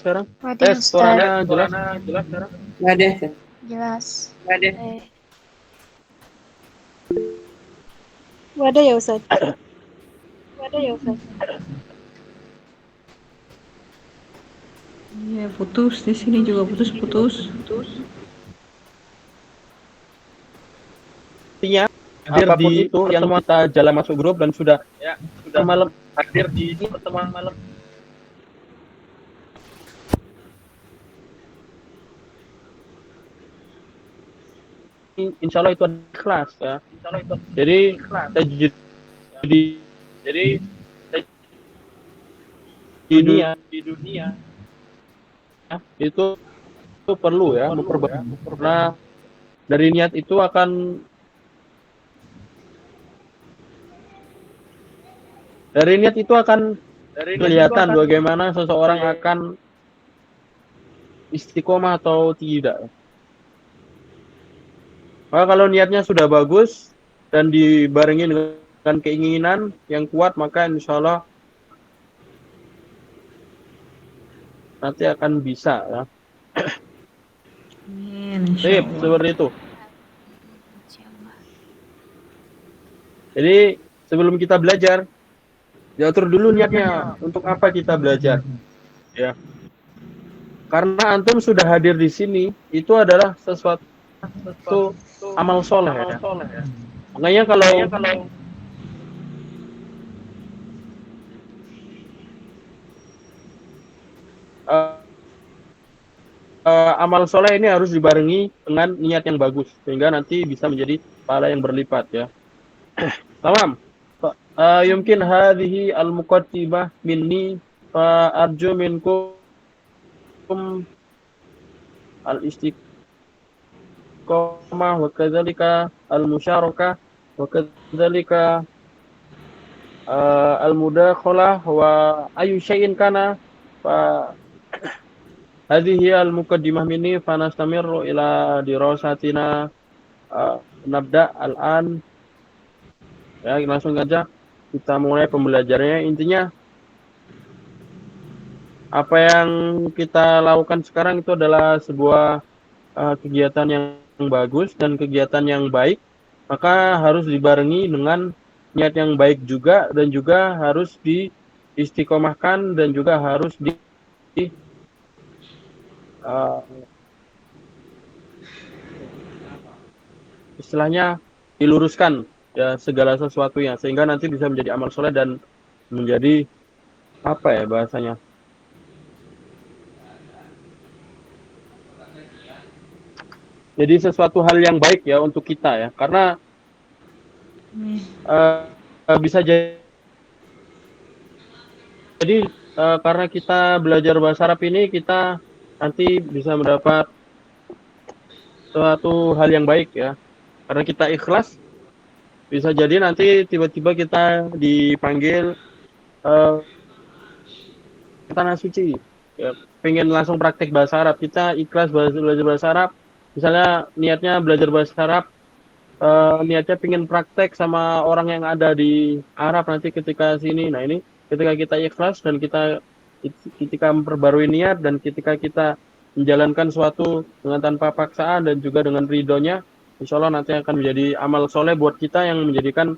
Speaker 1: sekarang.
Speaker 7: Wadah, Ustaz.
Speaker 1: Suaranya jelas sekarang.
Speaker 5: Nggak ada.
Speaker 7: Jelas.
Speaker 5: Nggak ada.
Speaker 2: Wadah ya Ustaz. 。 . 。 . 。 . 。 . 。 . 。 . 。 . 。 . 。 . 。 。 . 。 。 . 。 。 . 。 。 . 。 。 . 。 。 . 。 。 。 。 . 。
Speaker 1: Baik, afwan. 。 Al-an wadih sauti.
Speaker 2: Wadah ya Ustaz. Wadah ya Ustaz.
Speaker 4: Iya, putus. Di sini juga putus-putus.
Speaker 1: Intinya apapun itu yang kita jalan masuk grup dan sudah malam hadir di pertemuan malam. Insya Allah itu ikhlas ya. Jadi di dunia ya, itu perlu ya memperbaiki. Karena dari niat itu akan kelihatan bagaimana seseorang akan istiqomah atau tidak. Maka kalau niatnya sudah bagus dan dibarengi dengan keinginan yang kuat, maka insya Allah nanti akan bisa ya.
Speaker 4: Amin.
Speaker 1: Sip, seperti itu. Jadi sebelum kita belajar, diatur dulu niatnya untuk apa kita belajar. Ya. Karena antum sudah hadir di sini, itu adalah sesuatu amal soleh ya. Makanya kalau amal soleh ini harus dibarengi dengan niat yang bagus sehingga nanti bisa menjadi pahala yang berlipat ya. Tamam. Yumkin hadhihi al-muqaddimah minni fa arju minkum al-istiqamah wa kadzalika al-musyarakah wa kadzalika al-mudakhalah wa ayu syai'in kana fa hadhihi al-muqaddimah minni fa nastamirru ila dirasatina nabda al-an. Ya, langsung aja kita mulai pembelajarannya. Intinya apa yang kita lakukan sekarang itu adalah sebuah kegiatan yang bagus dan kegiatan yang baik, maka harus dibarengi dengan niat yang baik juga dan juga harus diistiqomahkan dan juga harus istilahnya diluruskan ya segala sesuatunya sehingga nanti bisa menjadi amal soleh dan menjadi apa ya bahasanya, jadi sesuatu hal yang baik ya untuk kita ya, karena bisa jadi karena kita belajar bahasa Arab ini kita nanti bisa mendapat suatu hal yang baik ya, karena kita ikhlas. Bisa jadi nanti tiba-tiba kita dipanggil ke tanah suci ya, pengen langsung praktek bahasa Arab, kita ikhlas belajar bahasa Arab. Misalnya niatnya belajar bahasa Arab, niatnya pengen praktek sama orang yang ada di Arab nanti ketika sini. Nah ini ketika kita ikhlas dan ketika memperbarui niat dan ketika kita menjalankan suatu dengan tanpa paksaan dan juga dengan ridhonya, insya Allah nanti akan menjadi amal soleh buat kita yang menjadikan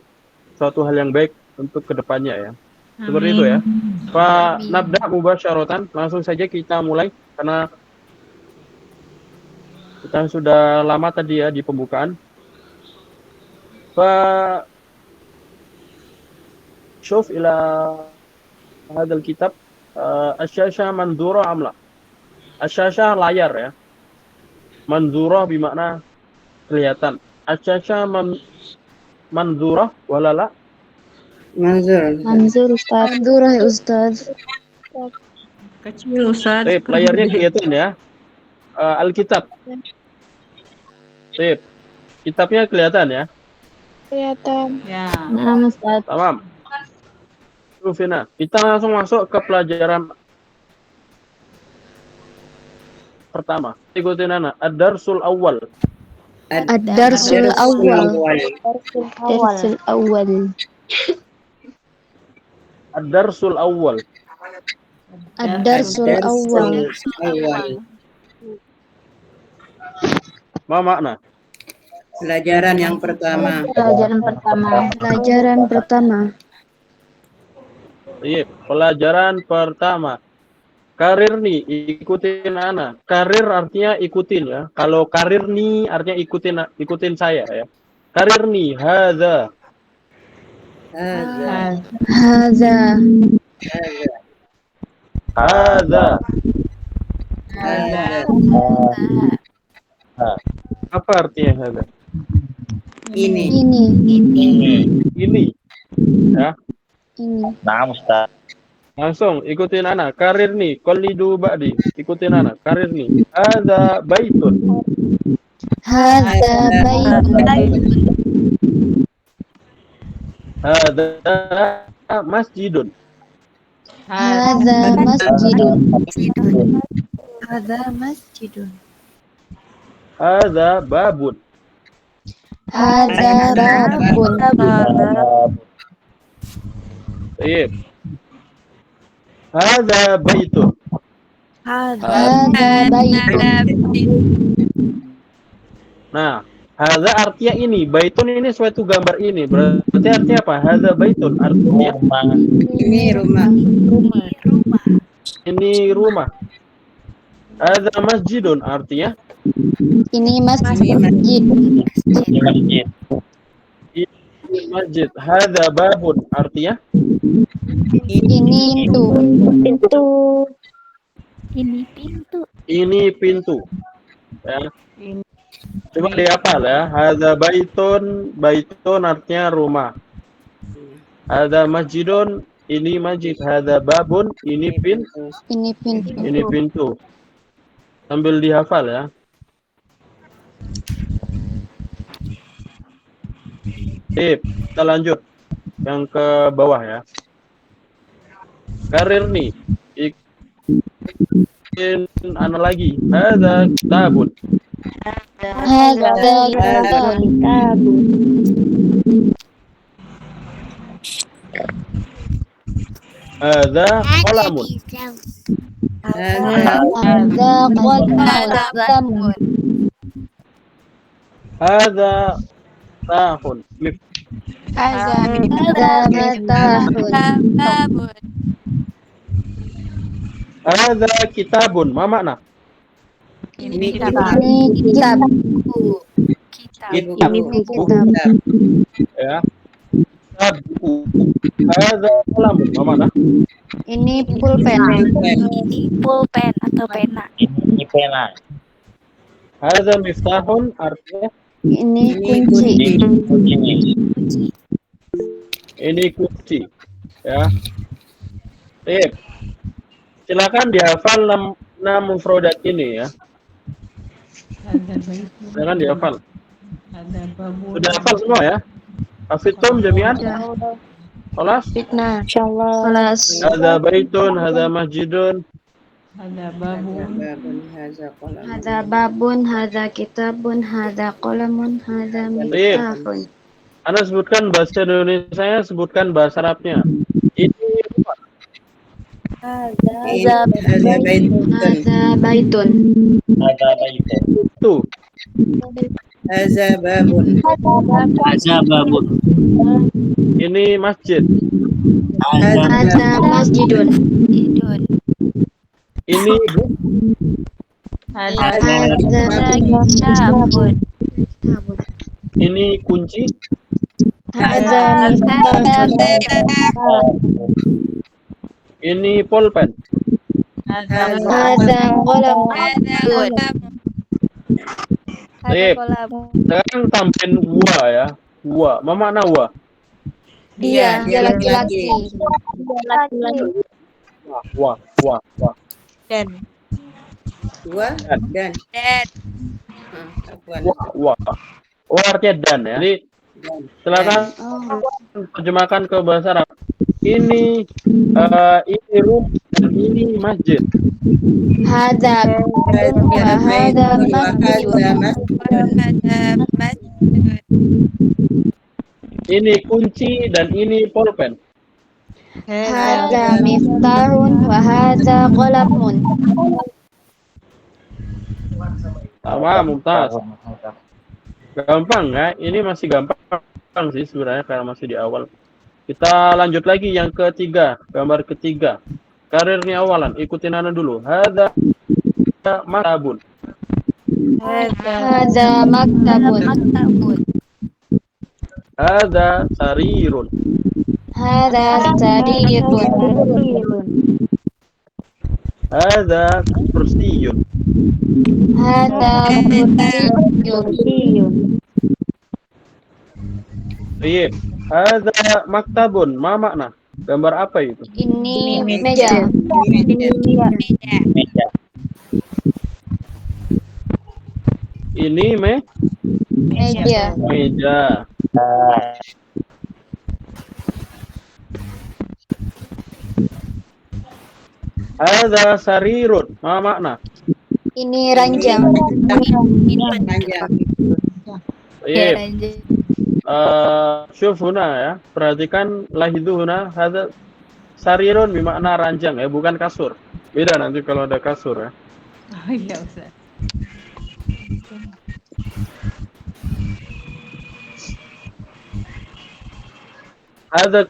Speaker 1: suatu hal yang baik untuk kedepannya ya. Seperti itu ya. Pak Nabda mubasyaratan, langsung saja kita mulai karena kita sudah lama tadi ya di pembukaan. Pak syuf ila hadal kitab asyasha manzura amla. Asyasha layar ya. Manzura bermakna kelihatan. Asyasha manzura walala.
Speaker 3: Manzur Ustaz. Manzur ya Ustaz.
Speaker 4: Kecil Ustaz.
Speaker 1: Sip, layarnya kelihatan ya. Alkitab. Sip. Kitabnya kelihatan ya.
Speaker 7: Kelihatan.
Speaker 4: Ya.
Speaker 3: Nah, Ustaz.
Speaker 1: Tamam. Rufina, kita langsung masuk ke pelajaran pertama. Ikutin Nana. Ad-darsul awal.
Speaker 3: Ad-darsul awal. Darsul awal.
Speaker 1: Ad-darsul awal.
Speaker 3: Ad-darsul awal.
Speaker 1: Ma makna?
Speaker 5: Pelajaran yang pertama.
Speaker 3: Pelajaran pertama. Pelajaran pertama.
Speaker 1: Iya, pelajaran pertama. Karir nih, ikutin ana. Karir artinya ikutin ya. Kalau karir nih artinya ikutin saya ya. Karir nih, hadza.
Speaker 5: Hadza.
Speaker 3: Hadza.
Speaker 1: Hadza.
Speaker 5: Hadza.
Speaker 1: Apa artinya hadza?
Speaker 5: Ini.
Speaker 1: Ini. Ya.
Speaker 3: Ini.
Speaker 8: Nah, Ustaz.
Speaker 1: Langsung ikutin ana. Karir nih, qalidu ba'di. Ikutin ana. Karir nih. Hadza baitun.
Speaker 3: Hadza baitun.
Speaker 1: Hadza masjidun.
Speaker 3: Hadza masjidun.
Speaker 7: Hadza masjidun.
Speaker 1: Hadza babun.
Speaker 3: Hadza babun.
Speaker 1: Baik. Hadza baitun.
Speaker 3: Hadza baitun.
Speaker 1: Nah, hadza artinya ini, baitun ini suatu gambar ini. Berarti artinya apa? Hadza baitun artinya
Speaker 5: Ini rumah.
Speaker 1: ini rumah. Hadza masjidun artinya
Speaker 3: Ini masjid.
Speaker 8: Di masjid.
Speaker 1: ini masjid. Hadza babun artinya
Speaker 3: Ini pintu.
Speaker 1: ini pintu. Ya. Coba dihafal ya. Hadza baitun, baitun artinya rumah. Hadza masjidun, ini masjid. Hadza babun, ini pintu.
Speaker 3: Ini pintu.
Speaker 1: Ini pintu. Sambil dihafal ya. Sip, kita lanjut yang ke bawah ya. Karir nih. Ikutin ana lagi. Hadza kitabun.
Speaker 3: Hadza kitabun.
Speaker 1: Hadza qalamun.
Speaker 3: Hadza qalamun.
Speaker 1: Hadza tahun.
Speaker 3: Hadza miftahun.
Speaker 1: Hadza kitabun. Ma makna?
Speaker 5: Ini
Speaker 3: Ini kitab.
Speaker 1: Kitab.
Speaker 3: Ini
Speaker 1: Buku.
Speaker 3: kitab.
Speaker 1: Ya. Kitab buku. Hadza qalamun. Ma makna?
Speaker 3: Ini pulpen.
Speaker 7: Pulpen atau pena.
Speaker 8: Ini pena.
Speaker 1: Hadza miftahun artinya
Speaker 3: Ini kunci.
Speaker 8: Ini.
Speaker 1: ini kunci. Ya. Sip. Silakan dihafal 6 mufradat ini ya. Silakan dihafal. Sudah hafal semua ya? Hafidtum jami'an? Kelas?
Speaker 3: Fitnah. Insyaallah. Kelas.
Speaker 1: Hadza baitun, hadza masjidun.
Speaker 3: Hadza babun, hadza kitabun, hadza qalamun, hadza miftahun.
Speaker 1: Anda sebutkan bahasa Indonesia, sebutkan bahasa Arabnya. Ini rumah.
Speaker 5: Hadza baitun.
Speaker 3: Hadza baitun.
Speaker 8: Ada baitun.
Speaker 1: Itu.
Speaker 5: Hadza babun.
Speaker 6: Hadza babun.
Speaker 1: Ini masjid.
Speaker 3: Hadza masjidun.
Speaker 1: Ini
Speaker 3: Hadza kitabun.
Speaker 1: ini kunci.
Speaker 3: Hadza miftahun.
Speaker 1: Ini pulpen.
Speaker 3: Hadza qalamun.
Speaker 1: Sip. Sekarang tambahin wa ya. Wa. Ma makna wa?
Speaker 3: Dia laki-laki.
Speaker 1: Wa.
Speaker 5: Dua dan.
Speaker 1: Wa. Oh, artinya dan ya. Jadi silakan terjemahkan ke bahasa Arab. Ini rumah dan ini masjid.
Speaker 3: Hadza wa hadza masjidun.
Speaker 1: Ini kunci dan ini pulpen.
Speaker 3: Hadza miftahun wa hadza qalamun.
Speaker 1: Sama, mumtaz. Gampang ya, ini masih gampang sih sebenarnya karena masih di awal. Kita lanjut lagi yang ketiga, gambar ketiga. Karirnya awalan, ikutin ana dulu. Hadza maktabun.
Speaker 3: Hadza maktabun.
Speaker 1: Hadza sarirun.
Speaker 3: Hadza sarirun.
Speaker 1: Hadza kursiyun.
Speaker 3: Hadza kursiyun.
Speaker 1: Iya. Hadza maktabun. Ma makna? Gambar apa itu?
Speaker 3: Ini meja.
Speaker 8: Meja.
Speaker 1: Ini
Speaker 3: Meja.
Speaker 1: meja. Hadza sarirun. Ma makna?
Speaker 3: Ini ranjang.
Speaker 5: Panjang.
Speaker 1: Iya. Syuf huna ya. Perhatikan lahidu huna. Hadza sarirun bermakna ranjang ya, bukan kasur. Beda nanti kalau ada kasur ya.
Speaker 4: Oh iya Ustaz.
Speaker 1: Hadza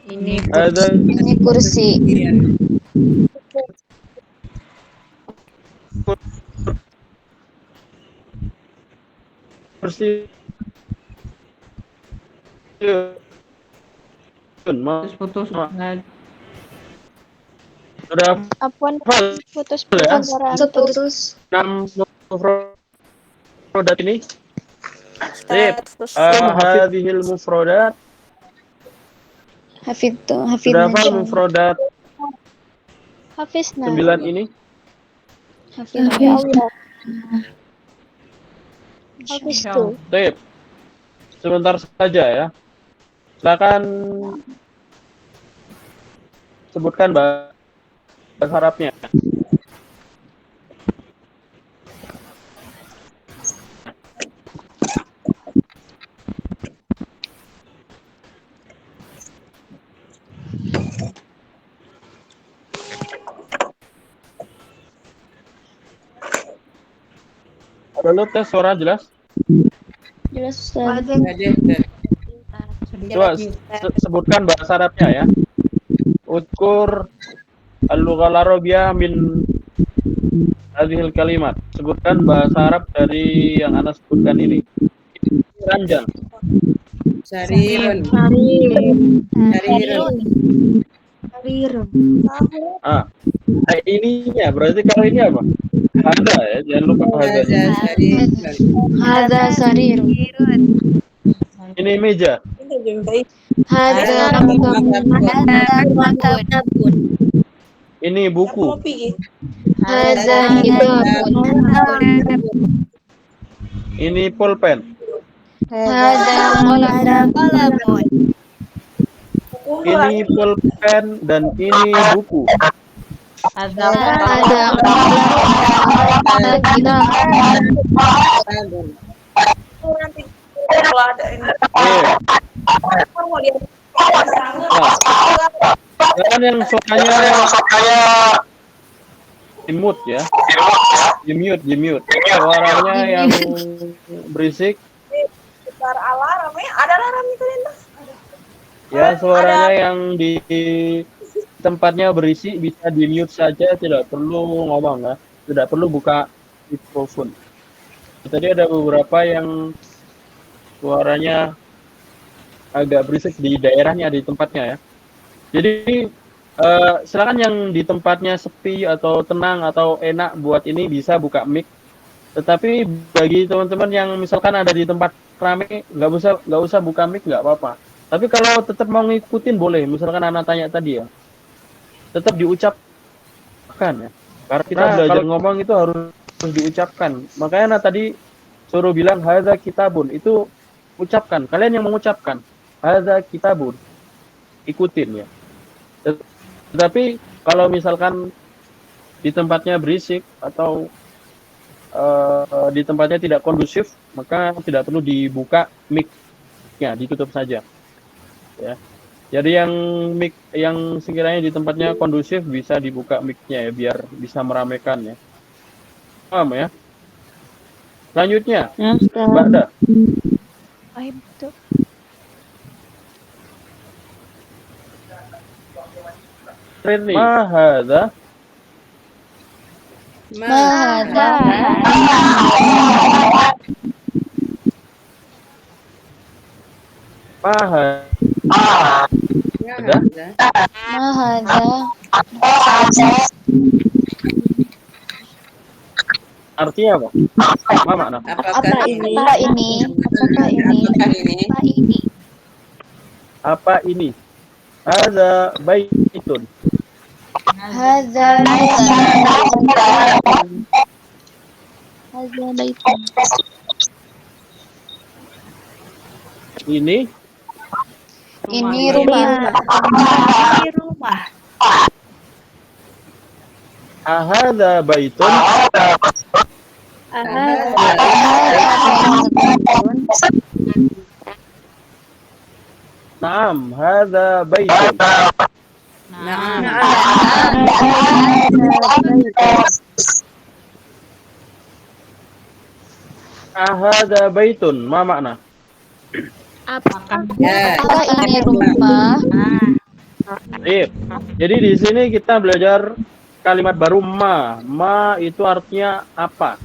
Speaker 4: Ini
Speaker 3: Ini kursi.
Speaker 5: Iya.
Speaker 1: kursi.
Speaker 4: putus.
Speaker 1: Sudah
Speaker 7: Apun
Speaker 1: hafal
Speaker 7: putus
Speaker 1: ya?
Speaker 3: Putus.
Speaker 1: 6 mufrodat ini. Sip. Hadhil mufrodat.
Speaker 3: Hafidtu.
Speaker 1: Sudah hafal mufrodat
Speaker 7: Hafizna.
Speaker 1: 9 ini?
Speaker 7: Ya Allah. Hafiztu.
Speaker 1: Sip. Sebentar saja ya. Silakan sebutkan bahasa Arabnya. Lalu tes suara jelas?
Speaker 7: Jelas Ustaz.
Speaker 5: Ada, Ustaz.
Speaker 1: Coba sebutkan bahasa Arabnya ya. Udkur al-lughal arabiyah min hadhil kalimat. Sebutkan bahasa Arab dari yang Anda sebutkan ini. Ranjang.
Speaker 5: Sarirun. Sarirun.
Speaker 1: Ininya berarti kalau ini apa? Ada ya, jangan lupa hadanya.
Speaker 3: Hadza sarirun.
Speaker 1: Ini meja.
Speaker 3: Hadza maktabun.
Speaker 1: Ini buku.
Speaker 3: Hadza kitabun.
Speaker 1: Ini pulpen.
Speaker 3: Hadza qalamun.
Speaker 1: Ini pulpen dan ini buku.
Speaker 3: Hadza kitabun.
Speaker 1: Kan yang suaranya dimute ya. Dimute. Suaranya yang berisik.
Speaker 9: Alarm ya, ada alarm itu lintas.
Speaker 1: Ya, suaranya yang di tempatnya berisi bisa di mute saja, tidak perlu ngomong ya. Tidak perlu buka mikrofon. Tadi ada beberapa yang suaranya agak berisik di daerahnya, di tempatnya ya. Jadi silakan yang di tempatnya sepi atau tenang atau enak buat ini bisa buka mic. Tetapi bagi teman-teman yang misalkan ada di tempat rame, nggak usah buka mic, nggak apa-apa. Tapi kalau tetap mau ngikutin boleh. Misalkan anak tanya tadi ya, tetap diucapkan ya. Karena kita belajar ngomong itu harus diucapkan. Makanya tadi suruh bilang hadza kitabun, itu ucapkan. Kalian yang mengucapkan hadza kitabun, ikutin ya. Tetapi kalau misalkan di tempatnya berisik atau di tempatnya tidak kondusif, maka tidak perlu dibuka mic-nya, ditutup saja. Ya. Jadi yang mic yang sekiranya di tempatnya kondusif bisa dibuka mic-nya ya, biar bisa meramaikan ya. Paham ya? Selanjutnya, Mbak Da. Rini. Ma hadza?
Speaker 3: Mahada.
Speaker 1: Ma hadza?
Speaker 3: Mahada.
Speaker 1: Artinya apa? Ma makna?
Speaker 3: Apa ini? Apa ini? Apakah ini? Apa ini?
Speaker 1: Apa ini? Hadza baitun.
Speaker 3: Hadza baitun. Hadza baitun.
Speaker 1: Ini
Speaker 3: Ini rumah. Ini rumah.
Speaker 1: ahadza baitun. Naam, hadza baitun. Ahadza baitun. Ma makna?
Speaker 3: Apakah ini rumah?
Speaker 1: Baik. Jadi di sini kita belajar kalimat baru ma. Ma itu artinya apa?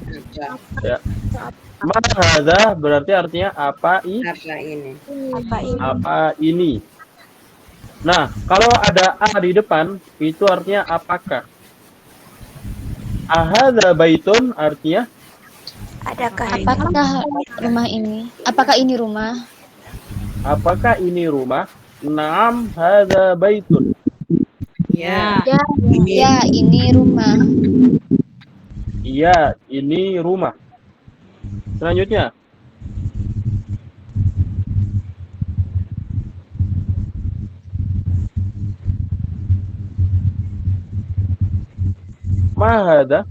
Speaker 1: Ya. Ma hadza berarti artinya apa
Speaker 5: ini?
Speaker 1: apa ini. Nah, kalau ada a di depan itu artinya apakah. Ahadza baitun artinya
Speaker 3: Apakah rumah ini? Apakah ini rumah?
Speaker 1: apakah ini rumah? Naam, hadza baitun.
Speaker 5: Ya.
Speaker 3: Ya, ini rumah.
Speaker 1: Iya, ini rumah. Selanjutnya. Ma hadza?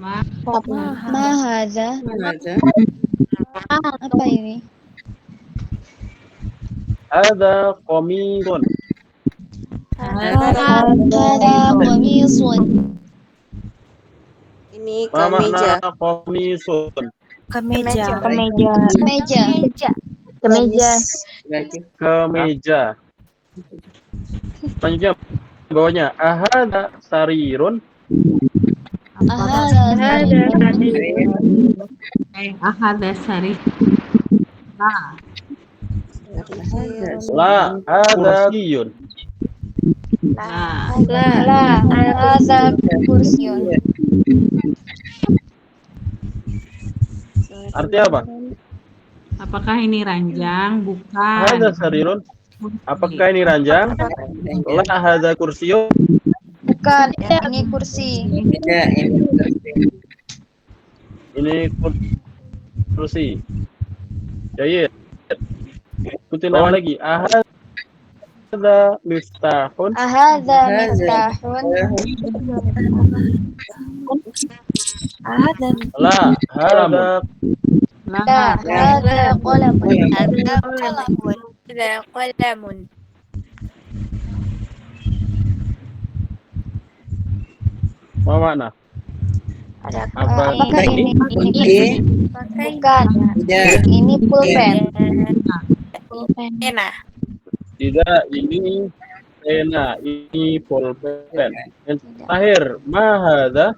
Speaker 3: Mahada. Apa ini?
Speaker 1: Hadza qamisun.
Speaker 3: Ada qamisun.
Speaker 5: Ini
Speaker 1: Ma
Speaker 5: kemeja.
Speaker 1: makna qamisun?
Speaker 3: Kemeja.
Speaker 1: Kemeja. Selanjutnya bawahnya ahadza sarirun.
Speaker 4: Ahada sari.
Speaker 1: La hadza kursiyun.
Speaker 3: Ada kursiun.
Speaker 1: Artinya apa?
Speaker 4: Apakah ini ranjang? Bukan.
Speaker 1: Hadza sarirun. Apakah ini ranjang? La hadza kursiyun.
Speaker 3: Bukan, ini kursi.
Speaker 5: Tidak, ini
Speaker 1: Ini kursi. Jayid. Ikutin nama lagi. Ahadza miftahun.
Speaker 3: Ahadza miftahun.
Speaker 1: La hadza
Speaker 3: La, hadza qalamun.
Speaker 1: ma makna?
Speaker 3: Apakah ini?
Speaker 5: Ini
Speaker 3: Bukan.
Speaker 5: tidak.
Speaker 3: Ini pulpen.
Speaker 1: Tidak, ini pena, ini pulpen. Yang terakhir, ma hadza?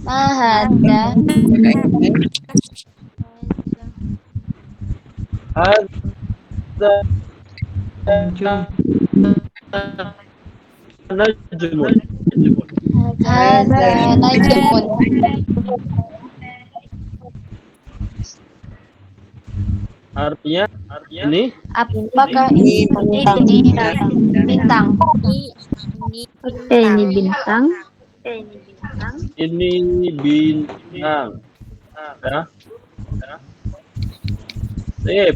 Speaker 3: Mahada.
Speaker 1: Hadza najmun.
Speaker 3: Hadza najmun.
Speaker 1: Artinya ini
Speaker 3: Apakah ini bintang?
Speaker 7: Ini bintang.
Speaker 1: ini bintang. Ya. Sip,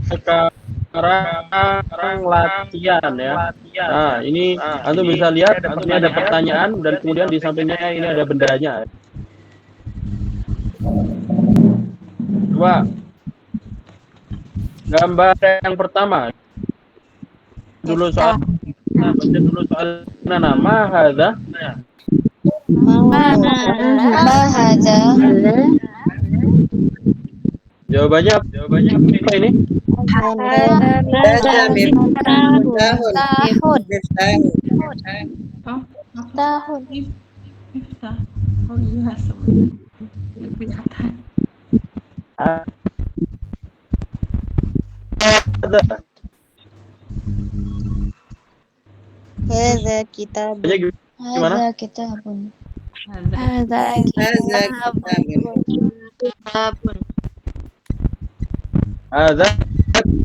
Speaker 1: kita sekarang latihan ya. Nah, ini antum bisa lihat ini ada pertanyaan dan kemudian di sampingnya ini ada bendanya. Coba gambar yang pertama. Baca dulu soal nama hadza.
Speaker 3: Mahada.
Speaker 1: Jawabannya apa ini?
Speaker 5: Hada miftahun.
Speaker 3: Tahun.
Speaker 5: Miftahun.
Speaker 4: Oh,
Speaker 3: Tahun.
Speaker 4: Miftah. Oh iya, sebenarnya. Kelihatan.
Speaker 1: Ada.
Speaker 3: Hadza kitabun.
Speaker 1: Jawabannya gimana?
Speaker 3: Hadza kitabun.
Speaker 4: Ada.
Speaker 3: Hadza
Speaker 5: Hadza
Speaker 3: kitabun.
Speaker 5: kitabun.
Speaker 1: Ada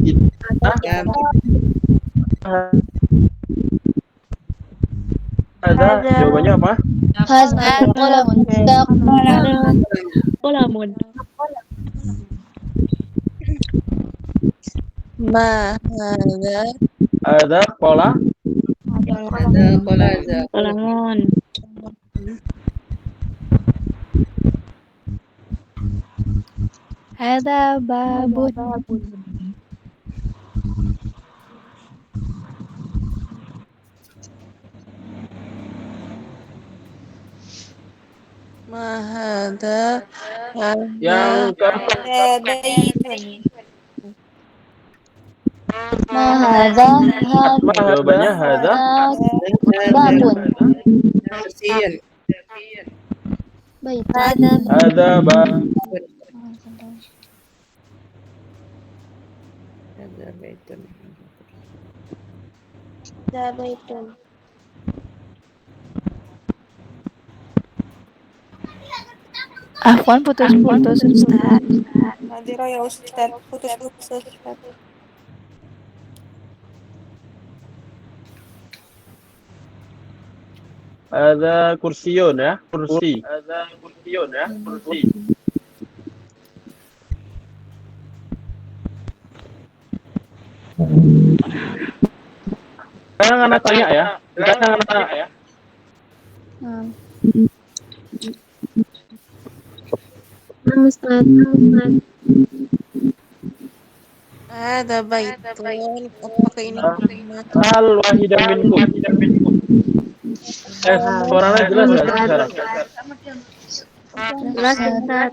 Speaker 5: Kitab.
Speaker 1: ada. Jawabannya apa?
Speaker 3: Hadza qalamun.
Speaker 7: Qalamun.
Speaker 3: Ma hadza
Speaker 1: Ada pola.
Speaker 5: Ada qalaza.
Speaker 7: Qalamun.
Speaker 3: hadza babun. Ma hadza
Speaker 1: Yang keempat.
Speaker 3: Ma hadza
Speaker 1: Jawabannya ada.
Speaker 3: babun.
Speaker 5: Kursiyan.
Speaker 3: Baitan.
Speaker 1: Ada
Speaker 5: Hadza baitun.
Speaker 3: Hadza baitun. Afwan putus-putus Ustaz.
Speaker 9: Nadira ya Ustaz, putus-putus Ustaz.
Speaker 1: ada kursiun ya, kursi. Ada kursiun ya, kursi. Sekarang anak tanya ya. Sekarang anak tanya ya.
Speaker 7: Ustaz.
Speaker 3: Ada baitun. Apakah ini
Speaker 1: Hal wahidan minkum. Suaranya jelas nggak sekarang?
Speaker 7: Jelas Ustaz.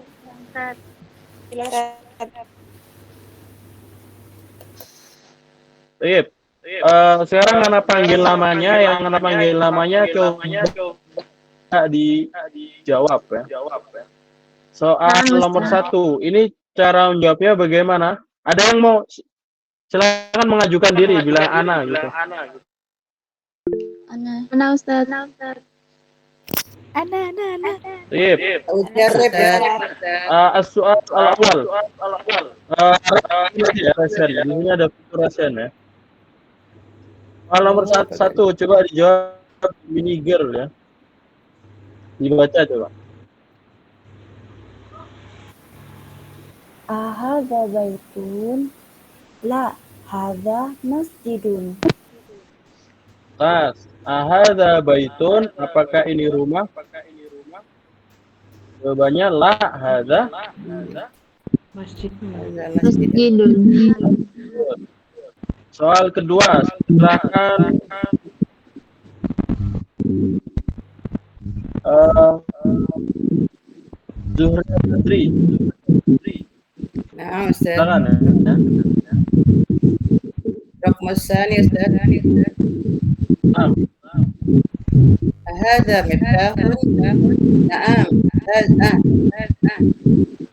Speaker 1: Iya. Sekarang anak panggil namanya, yang anak panggil namanya coba dijawab ya. Soal nomor 1, ini cara menjawabnya bagaimana? Ada yang mau silakan mengajukan diri, bilang Ana gitu.
Speaker 7: Ana Ustaz.
Speaker 3: Ana.
Speaker 1: Iya.
Speaker 5: Ujarib ya.
Speaker 1: As-soal al-awwal. Di sini ada rasen ya. Soal nomor 1 coba dijawab mini girl ya. Dibaca coba.
Speaker 10: Ahadza baitun? La, hadza masjidun.
Speaker 1: Tas, ahadza baitun, apakah ini rumah? Jawabannya la, hadza
Speaker 4: Masjid.
Speaker 7: Masjidun.
Speaker 1: soal kedua, silakan Zuhra Putri.
Speaker 5: Nah, Ustaz.
Speaker 1: Silakan ya.
Speaker 5: Raqam tsani Ustaz. Hadza miftahun. Na'am.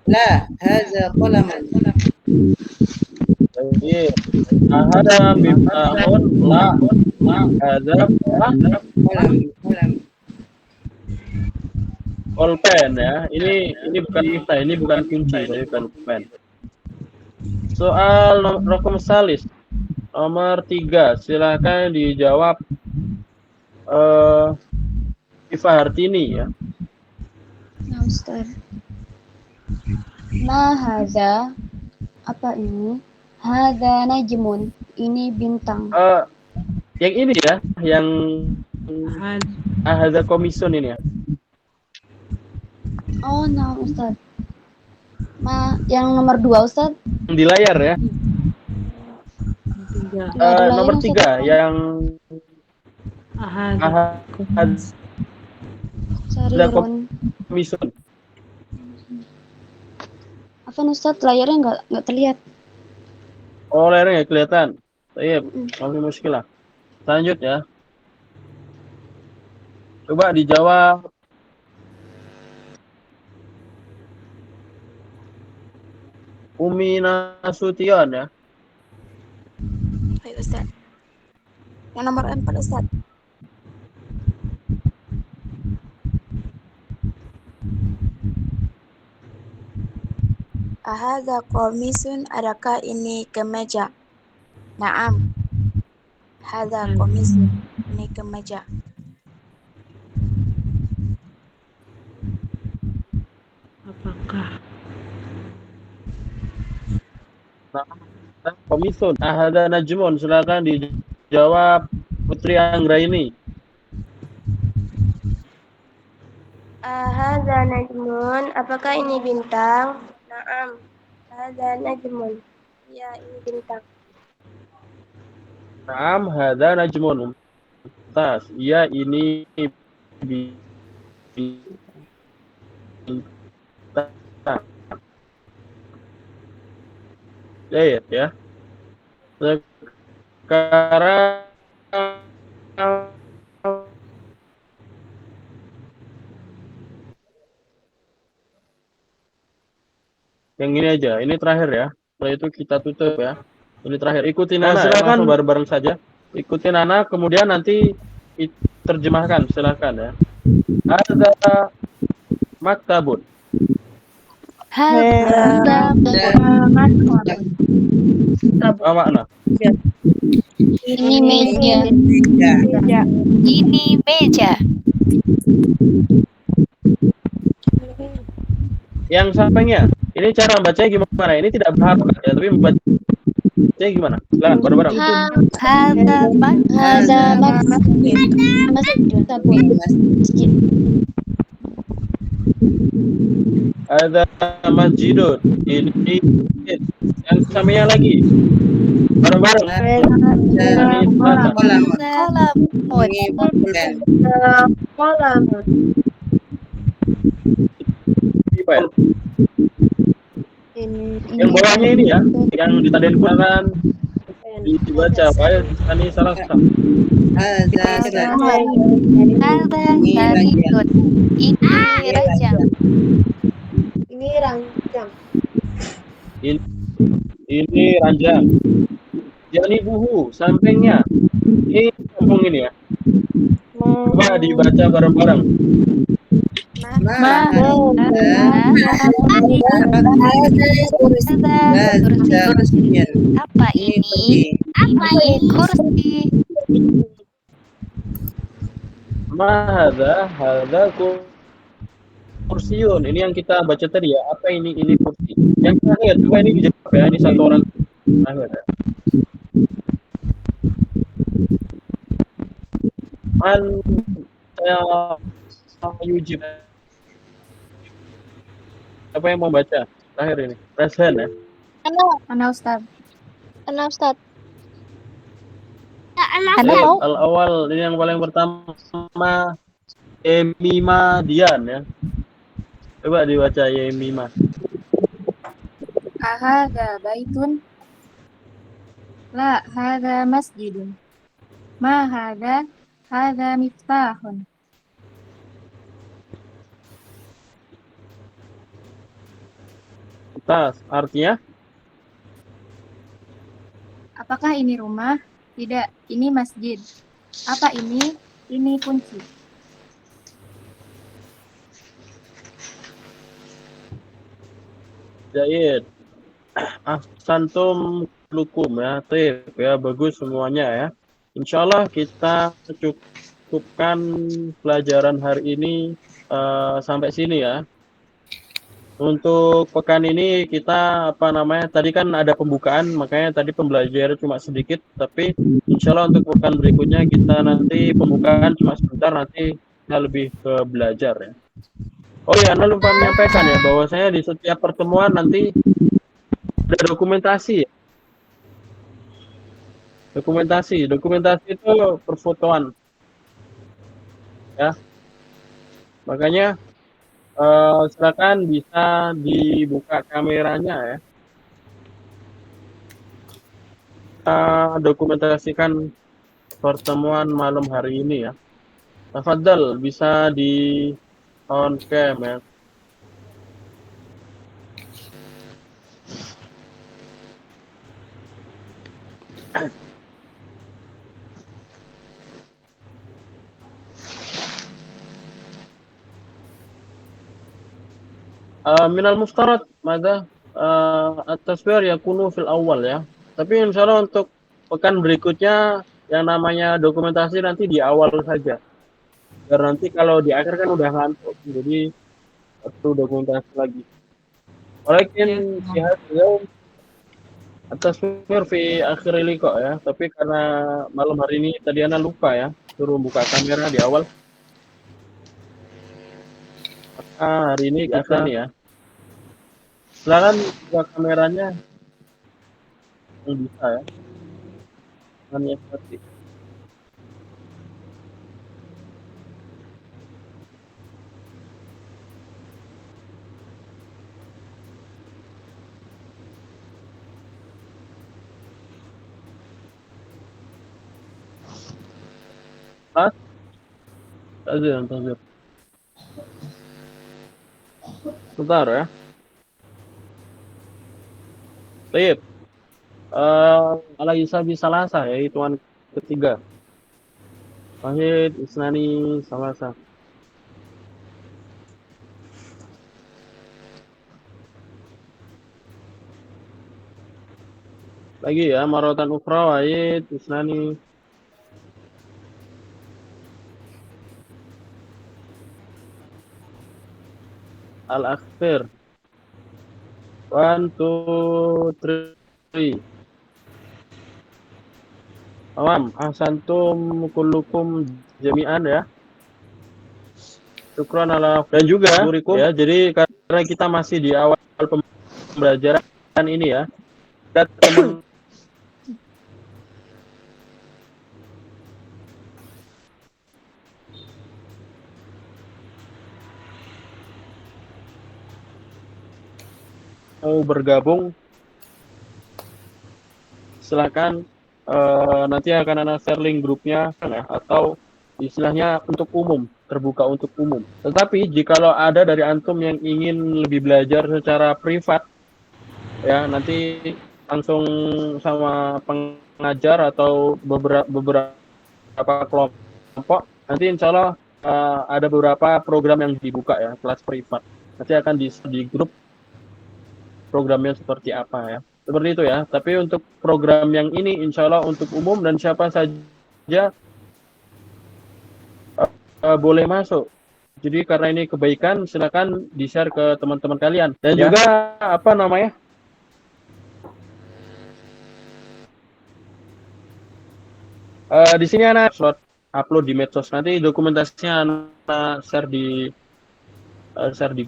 Speaker 5: La, hadza qalamun.
Speaker 1: Baik. Ahada miftahun la hadza
Speaker 5: Qalam.
Speaker 1: pulpen ya. Ini bukan miftah, ini bukan kunci, tapi pulpen. Soal raqam salis nomor 3, silakan dijawab Iva Hartini ya.
Speaker 3: Nah, Ustaz. Ma hadza? Apa ini? Hadza najmun. Ini bintang.
Speaker 1: Yang ini ya, yang hadza komisun ini ya.
Speaker 3: Oh, nah, Ustaz. Yang nomor 2, Ustaz.
Speaker 1: Yang di layar ya. Nomor 3 yang hadza
Speaker 3: Sarirun.
Speaker 1: komisun.
Speaker 3: Afwan Ustadz, layarnya nggak terlihat.
Speaker 1: Oh, layarnya nggak kelihatan. Baik, masih muskilah. Lanjut ya. Coba dijawab. Umi Nasution ya.
Speaker 9: Baik Ustaz. Yang nomor 4 Ustaz. Ahadza qamisun, adakah ini kemeja? Naam. Hadza qamisun, ini kemeja.
Speaker 4: Apakah?
Speaker 1: Komisun. Ahada Najmun, silakan dijawab Putri Anggraini.
Speaker 11: Hadza najmun, apakah ini bintang? Naam. Hadza najmun. Ya, ini bintang.
Speaker 1: Naam, hada najmun. Tas, iya ini bintang. Ya. Sekarang yang ini aja, ini terakhir ya. Setelah itu kita tutup ya. Ini terakhir. Ikutin Nana, silakan bareng-bareng saja. Ikutin Nana, kemudian nanti terjemahkan, silakan ya. Ada maktabun.
Speaker 3: Hadza
Speaker 1: Apa makna?
Speaker 3: ini meja.
Speaker 5: Meja.
Speaker 3: Ini meja.
Speaker 1: Yang sampingnya, ini cara bacanya gimana? Ini tidak berharokat ya, tapi membacanya gimana? Silakan bareng-bareng.
Speaker 3: Hadza masjid.
Speaker 1: Ada masjidun. Ini yang sampingnya lagi. Bareng-bareng. Ini
Speaker 5: Kolam.
Speaker 3: Kolam.
Speaker 5: Ini bulan.
Speaker 11: Kolam.
Speaker 1: apa ya? Yang bawahnya ini ya, yang ditandai Quran dibaca apa ya? Ini salah satu.
Speaker 3: Ini rajang.
Speaker 11: Ini ranjang.
Speaker 1: Ini ranjang. Jadi buhu, sampingnya. Ini kampung ini ya. Coba dibaca bareng-bareng.
Speaker 3: Apa ini? Apa ini kursi?
Speaker 1: Hadza kursiun. Ini yang kita baca tadi ya. Apa ini? Ini kursi. Yang terakhir, coba ini dijawab ya. Ini satu orang terakhir ya. Man yujib. Apa yang mau baca? Terakhir ini. Resen ya.
Speaker 3: Ana Ustaz. Ana Ustaz.
Speaker 1: Al-awal ini yang paling pertama Yemima Dian ya. Coba dibaca Yemima.
Speaker 12: Ahadza baitun? La, hadza masjidun. Ma hadza? Hadza miftahun.
Speaker 1: Tas, artinya?
Speaker 12: Apakah ini rumah? Tidak, ini masjid. Apa ini? Ini kunci.
Speaker 1: Jahit. Ahsantum lukum ya. Tip ya, bagus semuanya ya. Insyaallah kita cukupkan pelajaran hari ini sampai sini ya. Untuk pekan ini kita tadi kan ada pembukaan, makanya tadi pembelajaran cuma sedikit, tapi insya Allah untuk pekan berikutnya kita nanti pembukaan cuma sebentar, nanti kita lebih ke belajar ya. Oh iya, Anda lupa menyampaikan ya, bahwasanya di setiap pertemuan nanti ada dokumentasi ya. Dokumentasi itu perfotoan ya. Makanya Silakan bisa dibuka kameranya ya. Dokumentasikan pertemuan malam hari ini ya. Tafadhal bisa di on cam ya. Minal muftarat mada at-taswir yakunu fil awal ya. Tapi insya Allah untuk pekan berikutnya yang namanya dokumentasi nanti di awal saja. Biar nanti kalau di akhir kan udah ngantuk, jadi perlu dokumentasi lagi. Walakin jihad at-taswir fi akhir liqa ya. Tapi karena malam hari ini tadi ana lupa ya, suruh buka kamera di awal. Maka hari ini kita nih ya. Silakan buka kameranya yang bisa ya. Hanya seperti Tazir. Sebentar ya. Baik. Ala-isa bisalasa ya, hitungan ketiga. Wahid, isnani, salasa. Lagi ya, maratan ukhra, wahid, isnani. Al-akhir. 1, 2, 3. Awam, ahsantum kullukum jami'an ya. Syukran ala dan juga ya. Jadi karena kita masih di awal pembelajaran ini ya. Dan teman mau bergabung silakan, nanti akan ada share link grupnya ya, atau istilahnya untuk umum, terbuka untuk umum. Tetapi jikalau ada dari antum yang ingin lebih belajar secara privat ya, nanti langsung sama pengajar atau beberapa kelompok, nanti insya Allah ada beberapa program yang dibuka ya, kelas privat. Nanti akan di grup programnya seperti apa ya, seperti itu ya. Tapi untuk program yang ini insya Allah untuk umum dan siapa saja boleh masuk. Jadi karena ini kebaikan, silakan di-share ke teman-teman kalian. Dan ya, juga apa namanya, di sini anak upload di medsos, nanti dokumentasinya anak share di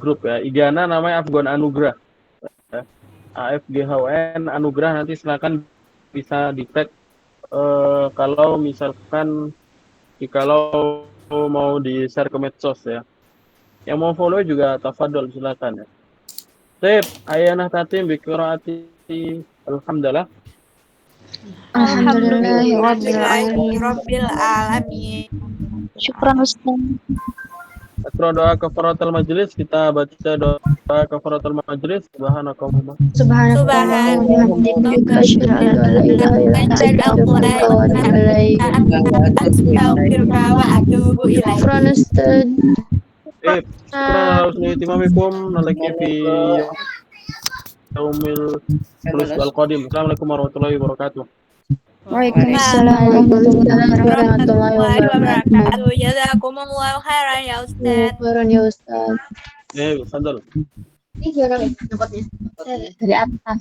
Speaker 1: grup ya. IG anak namanya Afgan Anugrah. AFGHN Anugrah, nanti silakan bisa di tag kalau misalkan kalau mau di share ke medsos ya. Yang mau follow juga tafadhol silakan ya. Sip, ayana tatim bi qiraati alhamdulillah.
Speaker 5: Alhamdulillahirabbil alamin.
Speaker 3: Syukran Ustaz.
Speaker 1: Setelah doa kafaratul majelis, kita baca doa kafaratul majelis. Subhanakallahumma
Speaker 3: Subhanallah. Asyhadu an la ilaha illa anta astaghfiruka wa atubu ilaik. Syukran Ustaz.
Speaker 1: Syukran husni nalaki fi yaumil khulus wal qadim. Assalamualaikum warahmatullahi wabarakatuh.
Speaker 3: Waalaikumsalam warahmatullahi wabarakatuh.
Speaker 5: Jazakumullahu khairan ya Ustaz.
Speaker 3: Khairan ya Ustaz.
Speaker 1: Fadhal.
Speaker 3: Ini gimana dapatnya? Dari atas.